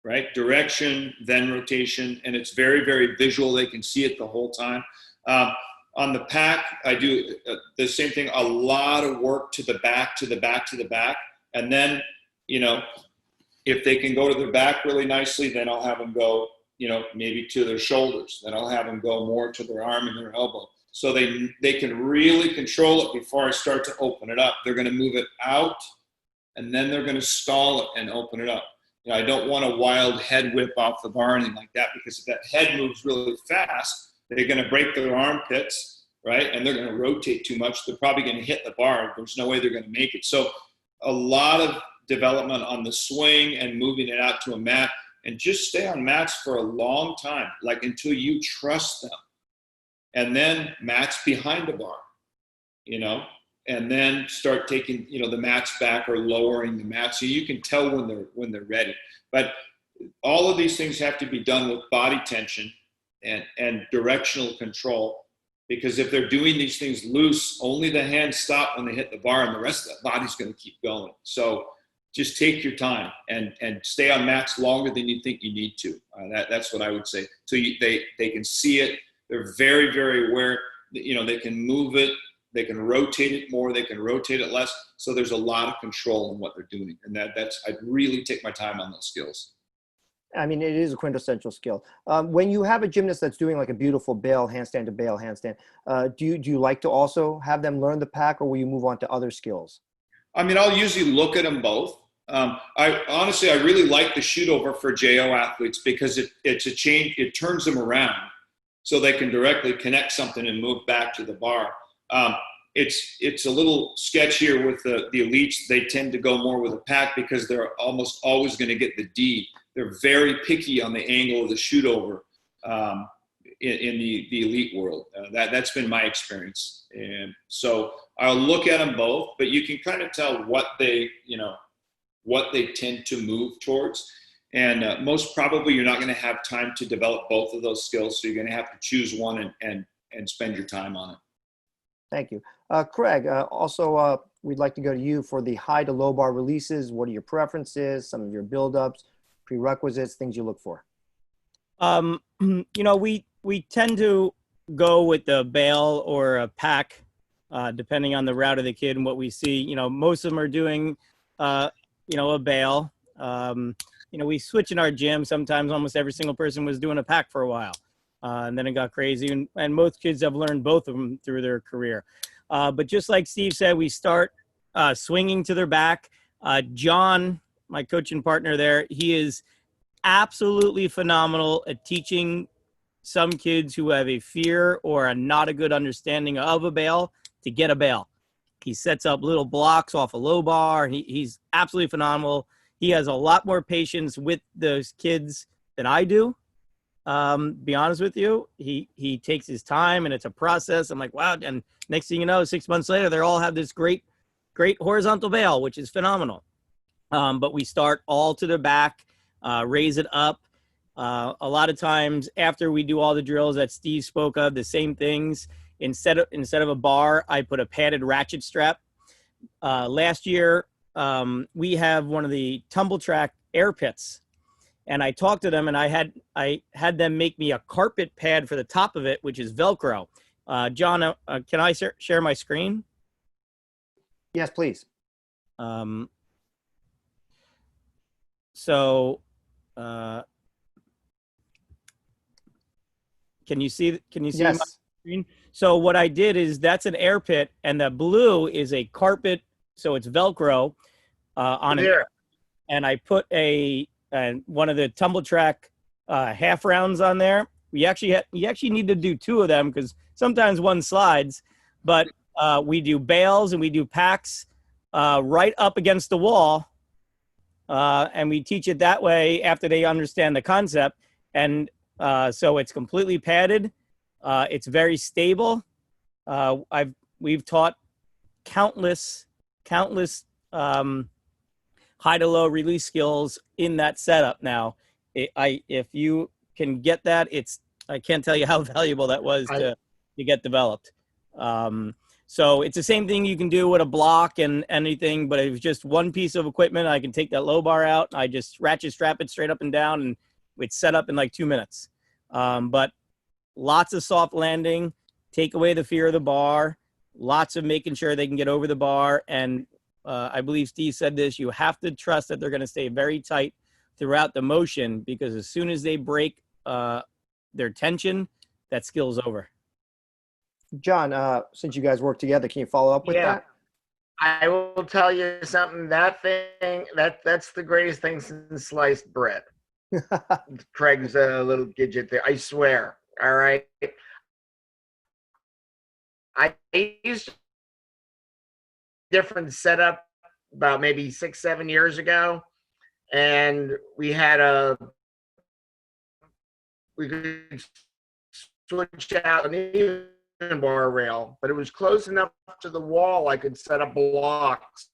Right? Direction, then rotation, and it's very, very visual. They can see it the whole time. On the pack, I do the same thing, a lot of work to the back, and then, if they can go to their back really nicely, then I'll have them go, maybe to their shoulders. Then I'll have them go more to their arm and their elbow. So they can really control it before I start to open it up. They're going to move it out, and then they're going to stall it and open it up. I don't want a wild head whip off the bar or anything like that, because if that head moves really fast, they're going to break their armpits, right? And they're going to rotate too much. They're probably going to hit the bar. There's no way they're going to make it. So a lot of development on the swing and moving it out to a mat, and just stay on mats for a long time, like until you trust them. And then mats behind the bar, and then start taking, the mats back or lowering the mats so you can tell when they're ready. But all of these things have to be done with body tension and directional control, because if they're doing these things loose, only the hands stop when they hit the bar, and the rest of the body's going to keep going. So just take your time and stay on mats longer than you think you need to. That's what I would say. So they can see it. They're very, very aware. They can move it. They can rotate it more. They can rotate it less. So there's a lot of control in what they're doing. And I'd really take my time on those skills. I mean, it is a quintessential skill. When you have a gymnast that's doing like a beautiful bail, handstand to bail, handstand, do you like to also have them learn the pack, or will you move on to other skills? I mean, I'll usually look at them both. I honestly, I really like the shoot over for JO athletes because it's a change. It turns them around so they can directly connect something and move back to the bar. It's a little sketchier with the elites. They tend to go more with a pack because they're almost always going to get the D. They're very picky on the angle of the shoot over in the elite world. That's been my experience. And so I'll look at them both, but you can kind of tell what they tend to move towards. And most probably you're not going to have time to develop both of those skills. So you're going to have to choose one and spend your time on it. Thank you. Craig, also, we'd like to go to you for the high to low bar releases. What are your preferences, some of your buildups, prerequisites, things you look for? You know, we tend to go with the bail or a pack, depending on the route of the kid and what we see. You know, most of them are doing, you know, a bail. You know, we switch in our gym. Sometimes almost every single person was doing a pack for a while. And then it got crazy. And most kids have learned both of them through their career. But just like Steve said, we start swinging to their back. John, my coaching partner there, he is absolutely phenomenal at teaching some kids who have a fear or a not a good understanding of a bail to get a bail. He sets up little blocks off a low bar. He's absolutely phenomenal. He has a lot more patience with those kids than I do. Be honest with you, he takes his time and it's a process. I'm like, wow. And next thing you know, 6 months later, they all have this great horizontal bail, which is phenomenal. But we start all to the back, raise it up. A lot of times after we do all the drills that Steve spoke of, the same things, instead of a bar, I put a padded ratchet strap. Last year, we have one of the tumble track air pits. And I talked to them, and I had them make me a carpet pad for the top of it, which is Velcro. John, can I share my screen? Yes, please. So, can you see Yes. my screen? So what I did is that's an air pit, and the blue is a carpet, so it's Velcro on it. And I put one of the tumble track half rounds on there. You actually need to do two of them because sometimes one slides, but we do bails and we do packs right up against the wall. And we teach it that way after they understand the concept. And so it's completely padded. It's very stable. We've taught countless high to low release skills in that setup. Now, if you can get that, I can't tell you how valuable that was to get developed. So it's the same thing you can do with a block and anything, but it was just one piece of equipment. I can take that low bar out. I just ratchet strap it straight up and down, and it's set up in like 2 minutes. But lots of soft landing, take away the fear of the bar, lots of making sure they can get over the bar. And I believe Steve said this, you have to trust that they're going to stay very tight throughout the motion, because as soon as they break their tension, that skill's over. John, since you guys work together, can you follow up with that? I will tell you something. That's the greatest thing since sliced bread. Craig's little gadget there. I swear. All right. I used a different setup about maybe 6-7 years ago, and we could switch out an even bar rail, but it was close enough to the wall I could set up blocks,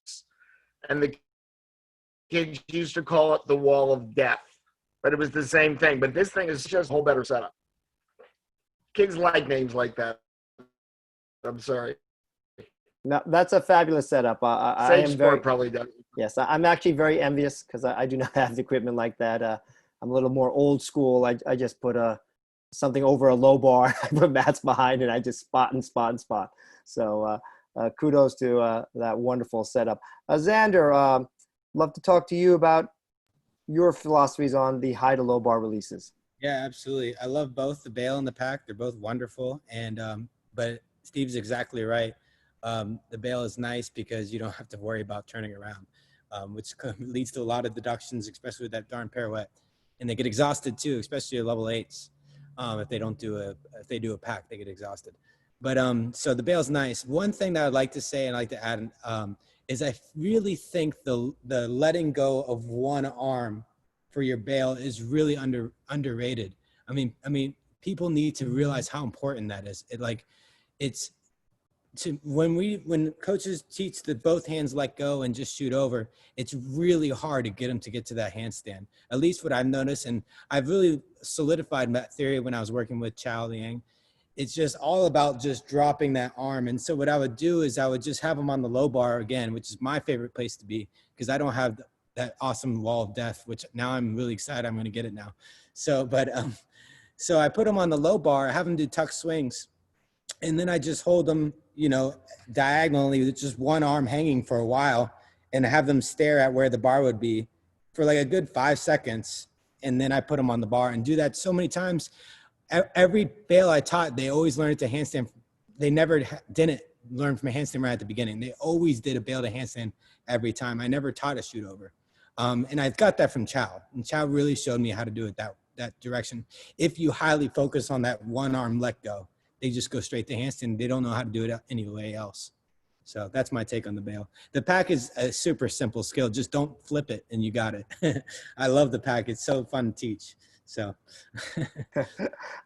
and the kids used to call it the wall of death, but it was the same thing. But this thing is just a whole better setup. Kids like names like that. I'm sorry. No, that's a fabulous setup. I am very probably does. Yes, I'm actually very envious because I do not have the equipment like that. I'm a little more old school. I just put something over a low bar. I put mats behind it. I just spot. So kudos to that wonderful setup. Zander, love to talk to you about your philosophies on the high to low bar releases. Yeah, absolutely. I love both the bail and the pack. They're both wonderful. And, but Steve's exactly right. The bail is nice because you don't have to worry about turning around, which leads to a lot of deductions, especially with that darn pirouette. And they get exhausted too, especially at level 8s. If they do a pack, they get exhausted. But so the bail's nice. One thing that I'd like to say and I'd like to add is I really think the letting go of one arm for your bail is really underrated. I mean, people need to realize how important that is. When coaches teach that both hands let go and just shoot over, it's really hard to get them to get to that handstand. At least what I've noticed, and I've really solidified that theory when I was working with Chow Liang. It's just all about just dropping that arm. And so what I would do is I would just have them on the low bar again, which is my favorite place to be because I don't have that awesome wall of death, which now I'm really excited. I'm going to get it now. So I put them on the low bar, I have them do tuck swings, and then I just hold them, diagonally with just one arm hanging for a while and have them stare at where the bar would be for like a good 5 seconds. And then I put them on the bar and do that so many times. Every bail I taught, they always learned to handstand. They never didn't learn from a handstand right at the beginning. They always did a bail to handstand every time. I never taught a shoot over. And I got that from Chow. And Chow really showed me how to do it that direction. If you highly focus on that one arm let go, they just go straight to handstand. They don't know how to do it any way else. So that's my take on the bail. The pack is a super simple skill. Just don't flip it and you got it. I love the pack. It's so fun to teach. So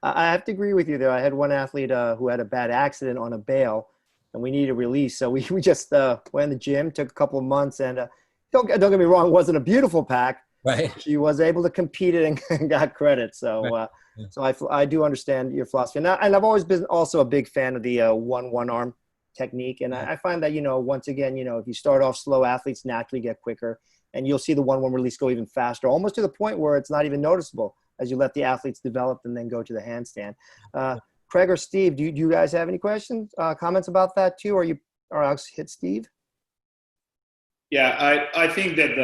I have to agree with you there. I had one athlete who had a bad accident on a bail and we needed a release. So we just went in the gym, took a couple of months, and don't get me wrong, it wasn't a beautiful pack. Right. She was able to compete it and got credit. So Right. so I do understand your philosophy. And I've always been also a big fan of the one arm technique. And I find that, once again, if you start off slow, athletes naturally get quicker. And you'll see the 1-1 release go even faster, almost to the point where it's not even noticeable as you let the athletes develop and then go to the handstand. Craig or Steve, do you guys have any questions, comments about that too? Or I'll hit Steve? Yeah, I think that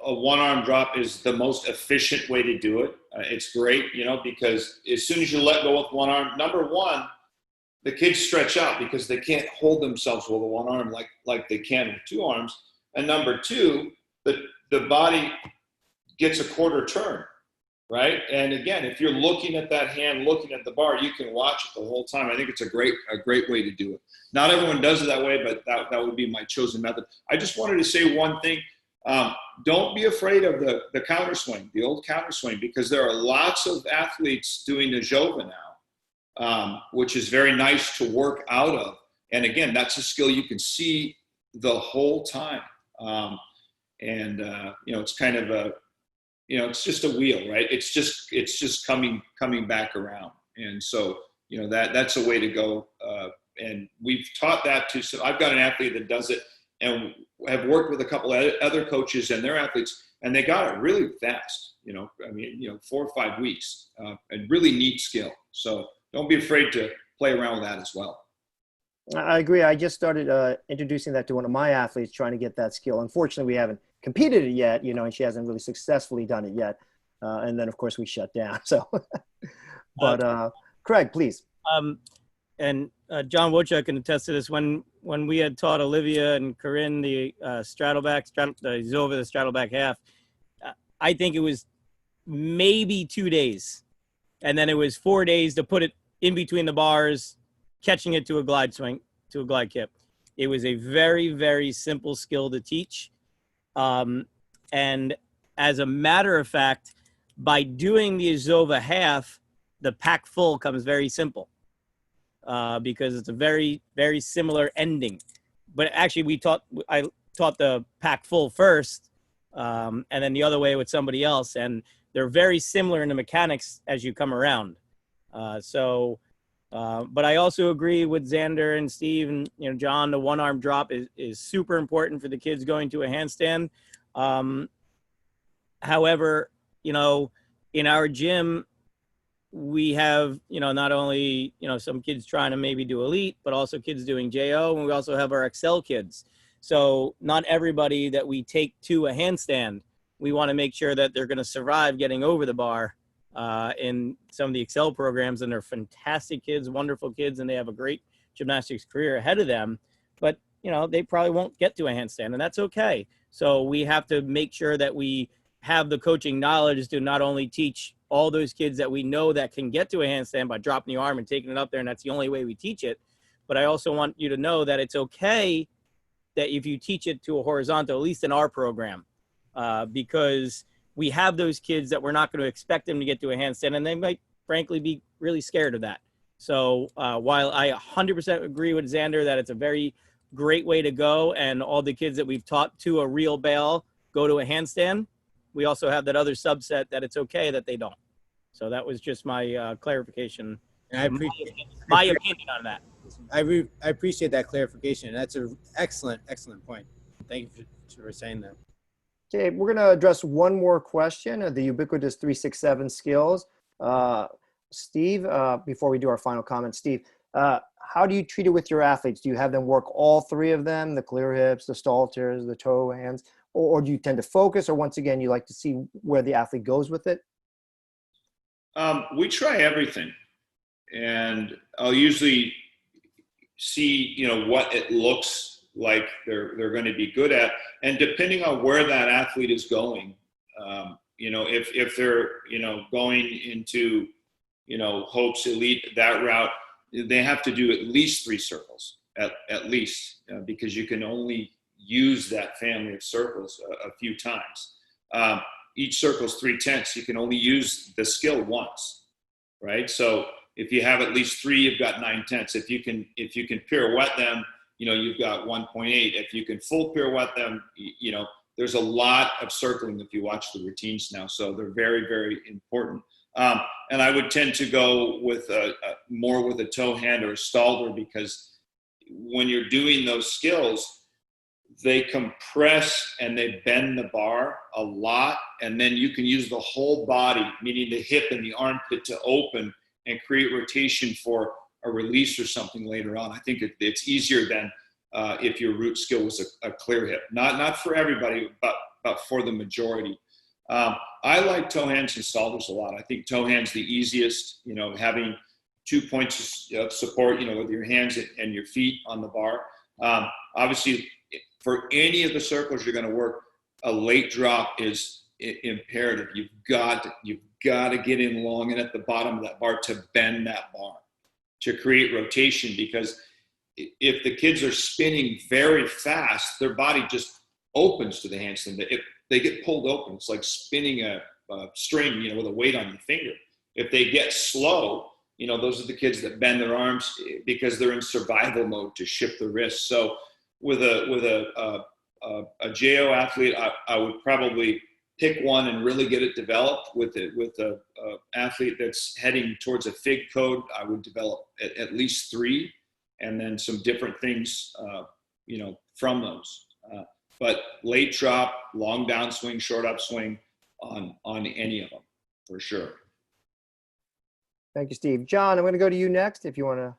a one-arm drop is the most efficient way to do it. It's great, because as soon as you let go with one arm, number one, the kids stretch out because they can't hold themselves with a one arm like they can with two arms. And number two, the body gets a quarter turn, right? And again, if you're looking at that hand, looking at the bar, you can watch it the whole time. I think it's a great way to do it. Not everyone does it that way, but that would be my chosen method. I just wanted to say one thing. Don't be afraid of the counter swing, the old counter swing, because there are lots of athletes doing the Jova now, which is very nice to work out of. And again, that's a skill you can see the whole time. It's kind of it's just a wheel, right? It's just coming back around. And so, that's a way to go. And we've taught that to, so I've got an athlete that does it and have worked with a couple of other coaches and their athletes, and they got it really fast, 4 or 5 weeks, a really neat skill. So don't be afraid to play around with that as well. I agree. I just started introducing that to one of my athletes, trying to get that skill. Unfortunately, we haven't competed it yet, and she hasn't really successfully done it yet. And then, of course, we shut down. So, but Craig, please. And John Wojtczuk can attest to this. When we had taught Olivia and Corinne the straddleback, the Zova, the straddleback half, I think it was maybe 2 days. And then it was 4 days to put it in between the bars, catching it to a glide swing, to a glide kip. It was a very, very simple skill to teach. And as a matter of fact, by doing the Zova half, the pack full comes very simple. Because it's a very, very similar ending. But actually, I taught the pack full first, and then the other way with somebody else. And they're very similar in the mechanics as you come around. But I also agree with Zander and Steve and, John, the one-arm drop is super important for the kids going to a handstand. However, in our gym, we have, not only, some kids trying to maybe do elite, but also kids doing JO, and we also have our Excel kids. So not everybody that we take to a handstand we want to make sure that they're going to survive getting over the bar in some of the Excel programs, and they're fantastic kids, wonderful kids, and they have a great gymnastics career ahead of them. But, you know, they probably won't get to a handstand, and that's okay. So we have to make sure that we have the coaching knowledge to not only teach all those kids that we know that can get to a handstand by dropping the arm and taking it up there, and that's the only way we teach it. But I also want you to know that it's okay that if you teach it to a horizontal, at least in our program, because we have those kids that we're not going to expect them to get to a handstand, and they might frankly be really scared of that. So while I 100% agree with Zander that it's a very great way to go, and all the kids that we've taught to a real bail go to a handstand, we also have that other subset that it's okay that they don't. So that was just my clarification. And I appreciate my opinion on that. I appreciate that clarification. That's an excellent point. Thank you for saying that. Okay, we're going to address one more question of the ubiquitous 367 skills. Steve, before we do our final comment, Steve, how do you treat it with your athletes? Do you have them work all three of them, the clear hips, the stalters, the toe hands, or do you tend to focus, or once again, you like to see where the athlete goes with it? We try everything, and I'll usually see, you know, what it looks like they're going to be good at, and depending on where that athlete is going, you know, if they're, you know, going into, you know, Hope's Elite, that route, they have to do at least 3 circles, at least, because you can only use that family of circles a few times. Each circle is 3/10. You can only use the skill once, right? So if you have at least 3, you've got 9/10. If you can pirouette them, you know, you've got 1.8. If you can full pirouette them, you know, there's a lot of circling if you watch the routines now. So they're very, very important. And I would tend to go with more with a toe hand or a stalder, because when you're doing those skills, they compress and they bend the bar a lot, and then you can use the whole body, meaning the hip and the armpit, to open and create rotation for a release or something later on. I think it's easier than if your root skill was a clear hip. Not for everybody, but for the majority. I like toe hands and stalters a lot. I think toe hands the easiest, you know, having 2 points of support, you know, with your hands and your feet on the bar. Obviously, for any of the circles you're going to work, a late drop is imperative. You've got to get in long and at the bottom of that bar to bend that bar, to create rotation, because if the kids are spinning very fast, their body just opens to the handstand. If they get pulled open, it's like spinning a string, you know, with a weight on your finger. If they get slow, you know, those are the kids that bend their arms because they're in survival mode to shift the wrist. So with a JO athlete, I would probably pick one and really get it developed. With a athlete that's heading towards a FIG code, I would develop at least 3, and then some different things, you know, from those. But late drop, long downswing, short upswing on any of them, for sure. Thank you, Steve. John, I'm going to go to you next if you want to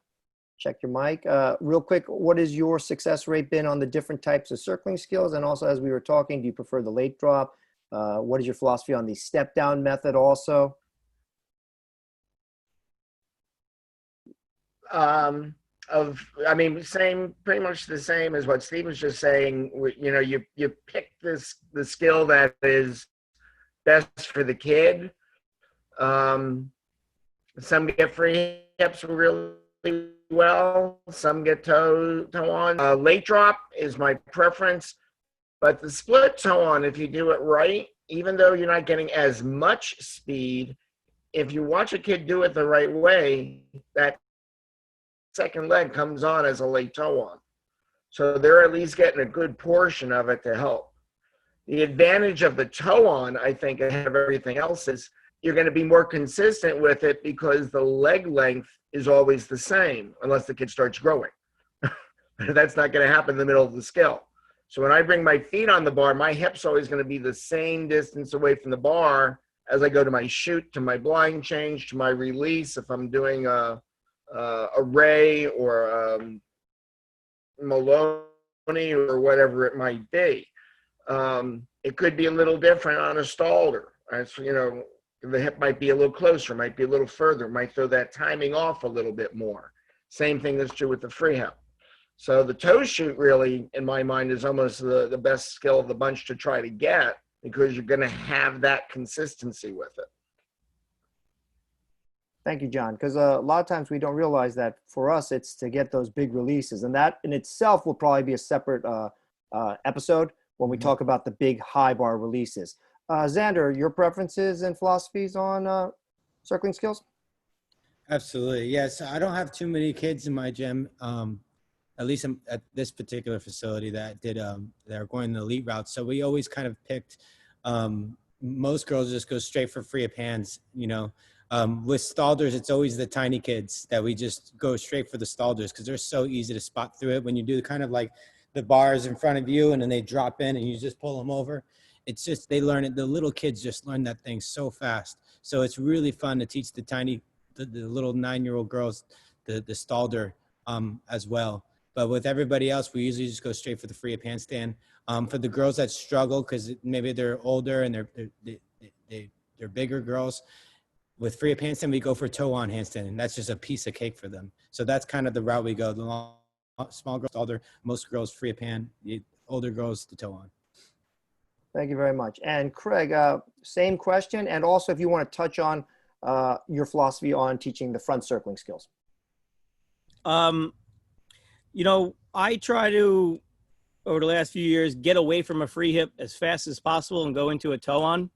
check your mic. Real quick, what has your success rate been on the different types of circling skills? And also, as we were talking, do you prefer the late drop? What is your philosophy on the step down method also? Pretty much the same as what Steve was just saying. You know, you pick the skill that is best for the kid. Some get free hips really well. Some get toe on. Late drop is my preference, but the split toe on, if you do it right, even though you're not getting as much speed, if you watch a kid do it the right way, that second leg comes on as a late toe on. So they're at least getting a good portion of it to help. The advantage of the toe on, I think, ahead of everything else, is you're going to be more consistent with it because the leg length is always the same unless the kid starts growing. That's not going to happen in the middle of the skill. So when I bring my feet on the bar, my hip's always going to be the same distance away from the bar as I go to my shoot, to my blind change, to my release. If I'm doing a Ray or Maloney or whatever it might be. It could be a little different on a stalder. You know, the hip might be a little closer, might be a little further, might throw that timing off a little bit more. Same thing is true with the free hip. So the toe shoot really, in my mind, is almost the best skill of the bunch to try to get, because you're going to have that consistency with it. Thank you, John. Because a lot of times we don't realize that for us, it's to get those big releases. And that in itself will probably be a separate episode when we talk about the big high bar releases. Zander, your preferences and philosophies on circling skills? Absolutely. Yes. I don't have too many kids in my gym. At least at this particular facility that they're going the elite route. So we always kind of picked, most girls just go straight for free up hands, you know. With stalders, it's always the tiny kids that we just go straight for the stalders, because they're so easy to spot through it. When you do kind of like the bars in front of you and then they drop in and you just pull them over, it's just, they learn it. The little kids just learn that thing so fast. So it's really fun to teach the little 9-year-old girls the stalder as well. But with everybody else, we usually just go straight for the free up handstand. For the girls that struggle, because maybe they're older and they're bigger girls, with free up handstand, we go for toe on handstand, and that's just a piece of cake for them. So that's kind of the route we go. The small girls, older, most girls free up hand, the older girls the toe on. Thank you very much. And Craig, same question. And also, if you want to touch on your philosophy on teaching the front circling skills. You know, I try to, over the last few years, get away from a free hip as fast as possible and go into a toe on.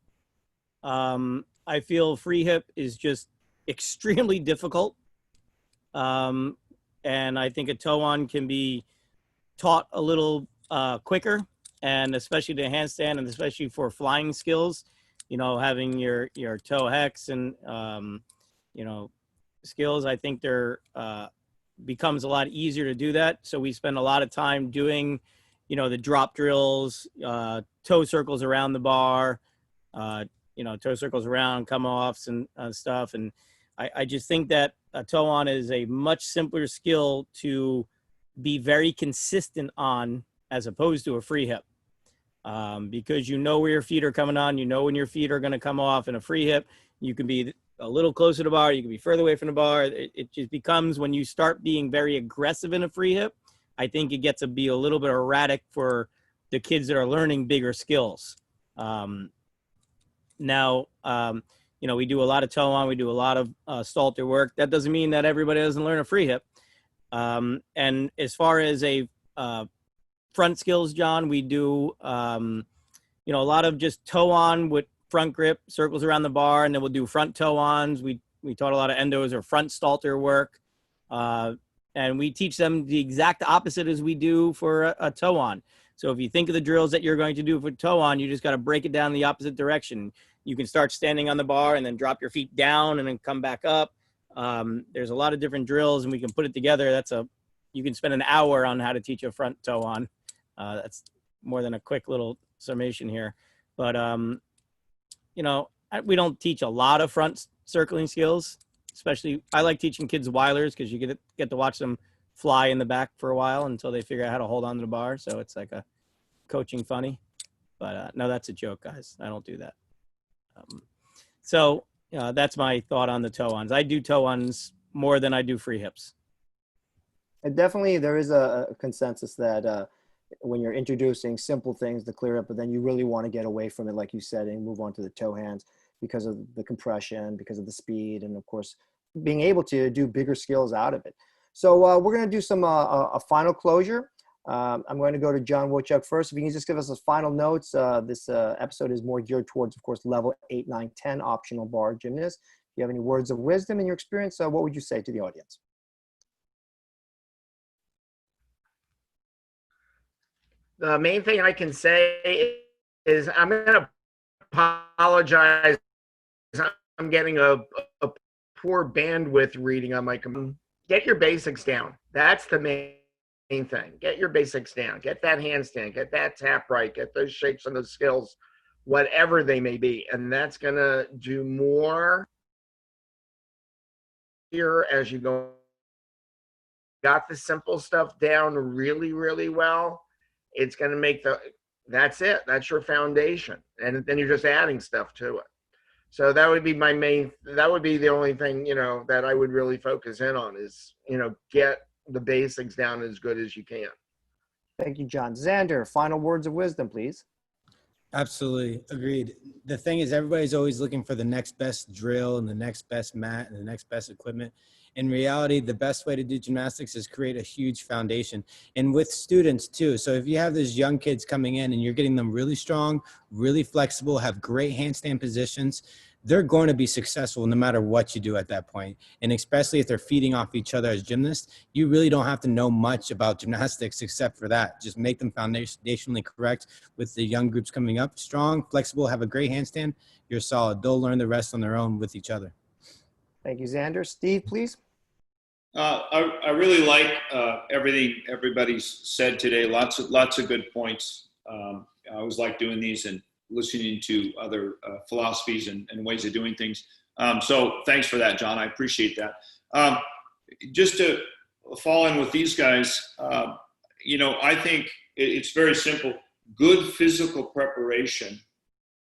I feel free hip is just extremely difficult. And I think a toe on can be taught a little quicker, and especially the handstand, and especially for flying skills, you know, having your toe hex and, you know, skills, I think they're, becomes a lot easier to do that. So we spend a lot of time doing, you know, the drop drills, toe circles around the bar, you know, toe circles around, come offs and stuff. And I just think that a toe on is a much simpler skill to be very consistent on, as opposed to a free hip, because you know where your feet are coming on, you know when your feet are going to come off. In a free hip, you can be a little closer to the bar, you can be further away from the bar. It just becomes, when you start being very aggressive in a free hip, I think it gets to be a little bit erratic for the kids that are learning bigger skills. Now, you know, we do a lot of toe on, we do a lot of stalter work. That doesn't mean that everybody doesn't learn a free hip. And as far as a front skills, John, we do, you know, a lot of just toe on with front grip, circles around the bar, and then we'll do front toe ons. We taught a lot of endos or front stalter work. And we teach them the exact opposite as we do for a toe on. So if you think of the drills that you're going to do for toe on, you just got to break it down the opposite direction. You can start standing on the bar and then drop your feet down and then come back up. There's a lot of different drills, and we can put it together. You can spend an hour on how to teach a front toe on. That's more than a quick little summation here. But, you know, we don't teach a lot of front circling skills, especially I like teaching kids Weilers, because you get to watch them fly in the back for a while until they figure out how to hold on to the bar. So it's like a coaching funny. But no, that's a joke, guys. I don't do that. So that's my thought on the toe ons. I do toe ons more than I do free hips. And definitely there is a consensus that when you're introducing simple things to clear up, but then you really want to get away from it, like you said, and move on to the toe hands because of the compression, because of the speed, and of course, being able to do bigger skills out of it. So we're going to do some a final closure. I'm going to go to John Wojtczuk first. If you can just give us his final notes. This episode is more geared towards, of course, level 8, 9, 10 optional bar gymnasts. If you have any words of wisdom in your experience, what would you say to the audience? The main thing I can say is I'm going to apologize. I'm getting a poor bandwidth reading on my computer. Get your basics down. That's the main thing. Get your basics down. Get that handstand. Get that tap right. Get those shapes and those skills, whatever they may be. And that's going to do more here as you go. Got the simple stuff down really, really well. It's going to make That's it. That's your foundation. And then you're just adding stuff to it. So that would be that would be the only thing, that I would really focus in on is, get the basics down as good as you can. Thank you, John. Zander, final words of wisdom, please. Absolutely. Agreed. The thing is, everybody's always looking for the next best drill and the next best mat and the next best equipment. In reality, the best way to do gymnastics is create a huge foundation, and with students too. So if you have those young kids coming in and you're getting them really strong, really flexible, have great handstand positions, they're going to be successful no matter what you do at that point. And especially if they're feeding off each other as gymnasts, you really don't have to know much about gymnastics except for that. Just make them foundationally correct with the young groups coming up. Strong, flexible, have a great handstand, you're solid. They'll learn the rest on their own with each other. Thank you, Zander. Steve, please. I really like everything everybody's said today. Lots of good points. I always like doing these and listening to other philosophies and ways of doing things. So thanks for that, John. I appreciate that. Just to fall in with these guys, I think it's very simple. Good physical preparation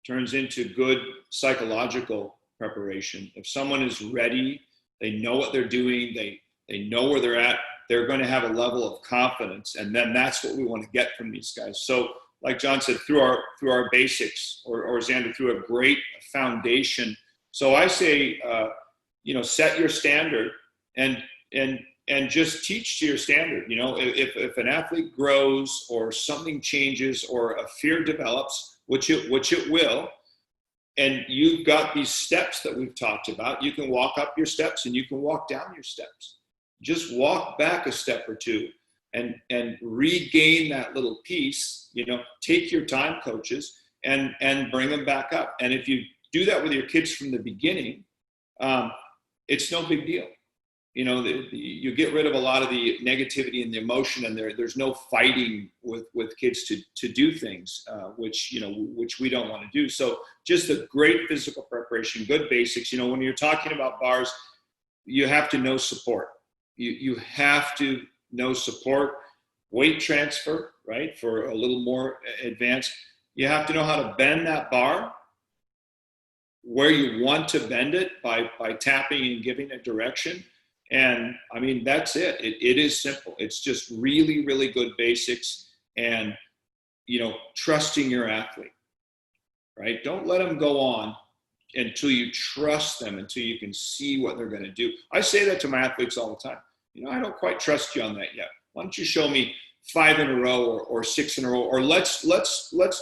turns into good psychological preparation. If someone is ready, they know what they're doing, they know where they're at, they're going to have a level of confidence. And then that's what we want to get from these guys. So like John said, through our basics, or Zander, through a great foundation. So I say, set your standard and just teach to your standard. If an athlete grows or something changes or a fear develops, which it will, and you've got these steps that we've talked about, you can walk up your steps and you can walk down your steps. Just walk back a step or two and regain that little piece. Take your time, coaches, and bring them back up. And if you do that with your kids from the beginning, it's no big deal. You get rid of a lot of the negativity and the emotion, and there's no fighting with kids to do things, which we don't want to do. So just a great physical preparation, good basics. When you're talking about bars, you have to know support. You have to know support, weight transfer, right? For a little more advanced, you have to know how to bend that bar where you want to bend it by tapping and giving a direction. And I mean, that's it. It is simple. It's just really, really good basics and, trusting your athlete, right? Don't let them go on until you trust them, until you can see what they're going to do. I say that to my athletes all the time. I don't quite trust you on that yet. Why don't you show me 5 in a row or 6 in a row, or let's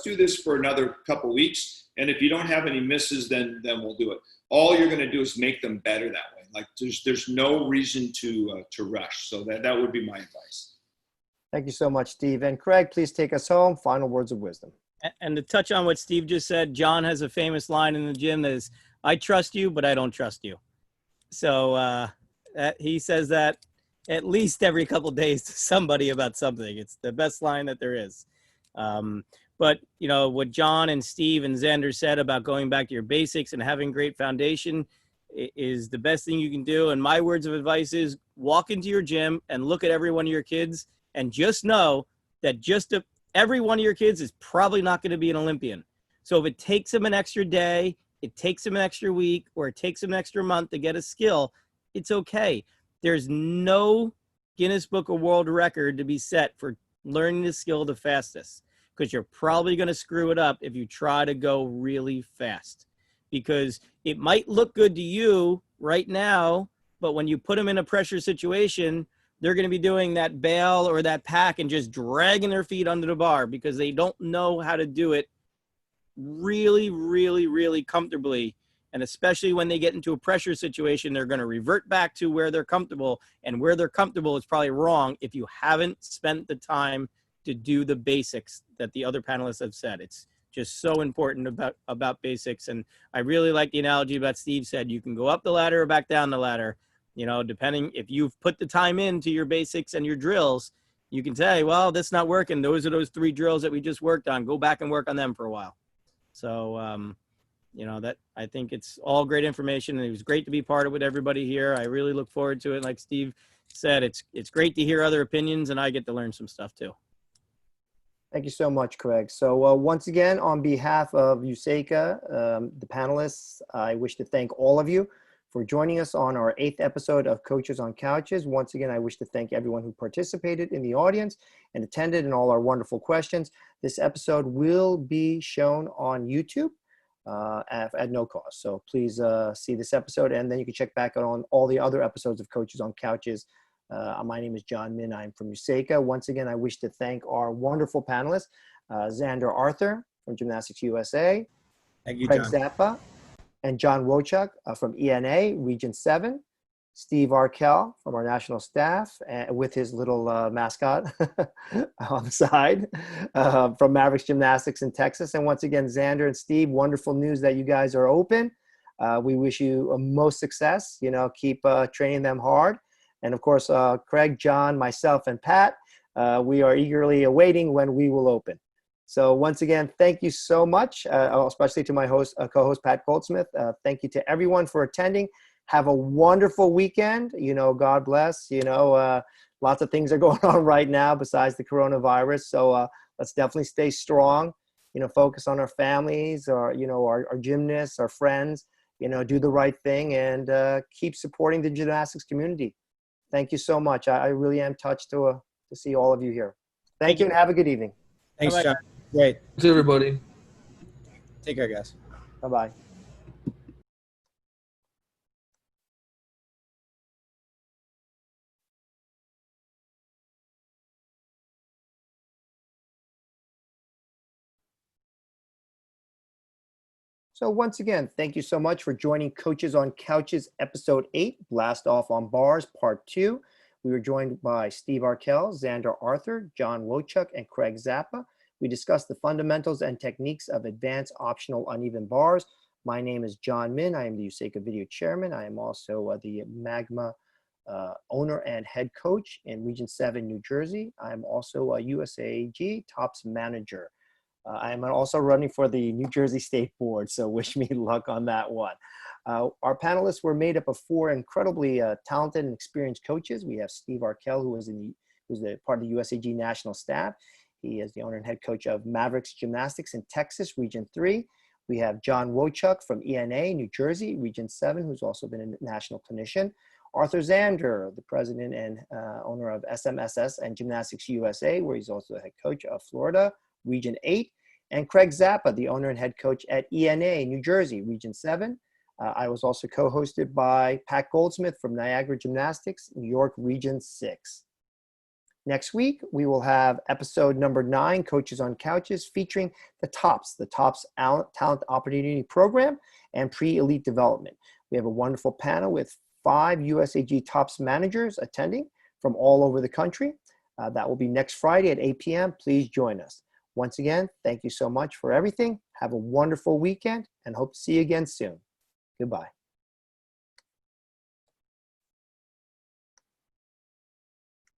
do this for another couple weeks. And if you don't have any misses, then we'll do it. All you're going to do is make them better that way. Like there's no reason to rush. So that would be my advice. Thank you so much, Steve. And Craig, please take us home. Final words of wisdom. And to touch on what Steve just said, John has a famous line in the gym that is, "I trust you, but I don't trust you." So he says that at least every couple of days to somebody about something. It's the best line that there is. But, what John and Steve and Zander said about going back to your basics and having great foundation is the best thing you can do. And my words of advice is walk into your gym and look at every one of your kids and just know that every one of your kids is probably not going to be an Olympian. So if it takes them an extra day, it takes them an extra week, or it takes them an extra month to get a skill, it's okay. There's no Guinness Book of World Record to be set for learning the skill the fastest, because you're probably going to screw it up if you try to go really fast, because it might look good to you right now, but when you put them in a pressure situation, they're going to be doing that bail or that pack and just dragging their feet under the bar because they don't know how to do it really, really, really comfortably. And especially when they get into a pressure situation, they're going to revert back to where they're comfortable, and where they're comfortable is probably wrong if you haven't spent the time to do the basics that the other panelists have said. It's just so important about basics. And I really like the analogy about Steve said, you can go up the ladder or back down the ladder, depending if you've put the time into your basics and your drills, you can say, well, that's not working. Those are those 3 drills that we just worked on. Go back and work on them for a while. So, that I think it's all great information, and it was great to be part of it with everybody here. I really look forward to it. Like Steve said, it's great to hear other opinions, and I get to learn some stuff too. Thank you so much, Craig. So once again, on behalf of USECA, the panelists, I wish to thank all of you for joining us on our 8th episode of Coaches on Couches. Once again, I wish to thank everyone who participated in the audience and attended and all our wonderful questions. This episode will be shown on YouTube at no cost. So please see this episode, and then you can check back on all the other episodes of Coaches on Couches. My name is John Min. I'm from USECA. Once again, I wish to thank our wonderful panelists, Zander Arthur from Gymnastics USA, Thank you, Craig John. Zappa, and John Wojtczuk from ENA, Region 7, Steve Arkell from our national staff with his little mascot on the side from Mavericks Gymnastics in Texas. And once again, Zander and Steve, wonderful news that you guys are open. We wish you most success. Keep training them hard. And of course, Craig, John, myself, and Pat, we are eagerly awaiting when we will open. So once again, thank you so much, especially to my co-host, Pat Goldsmith. Thank you to everyone for attending. Have a wonderful weekend. God bless. Lots of things are going on right now besides the coronavirus. So let's definitely stay strong, focus on our families, our gymnasts, our friends, do the right thing, and keep supporting the gymnastics community. Thank you so much. I really am touched to see all of you here. Thank you, and have a good evening. Thanks, Bye-bye. John. Great. To everybody. Take care, guys. Bye-bye. So once again, thank you so much for joining Coaches on Couches, Episode 8, Blast Off on Bars, Part 2. We were joined by Steve Arkell, Zander Arthur, John Wojtczuk, and Craig Zappa. We discussed the fundamentals and techniques of advanced optional uneven bars. My name is John Min. I am the USECA Video Chairman. I am also the Magma owner and head coach in Region 7, New Jersey. I am also a USAG TOPS manager. I am also running for the New Jersey State Board, so wish me luck on that one. Our panelists were made up of 4 incredibly talented and experienced coaches. We have Steve Arkell, who's part of the USAG national staff. He is the owner and head coach of Mavericks Gymnastics in Texas, Region 3. We have John Wojtczuk from ENA, New Jersey, Region 7, who's also been a national clinician. Arthur Zander, the president and owner of SMSS and Gymnastics USA, where he's also the head coach of Florida, Region 8. And Craig Zappa, the owner and head coach at ENA, New Jersey, Region 7. I was also co-hosted by Pat Goldsmith from Niagara Gymnastics, New York, Region 6. Next week, we will have episode number 9, Coaches on Couches, featuring the TOPS Talent Opportunity Program and Pre-Elite Development. We have a wonderful panel with 5 USAG TOPS managers attending from all over the country. That will be next Friday at 8 p.m. Please join us. Once again, thank you so much for everything. Have a wonderful weekend and hope to see you again soon. Goodbye.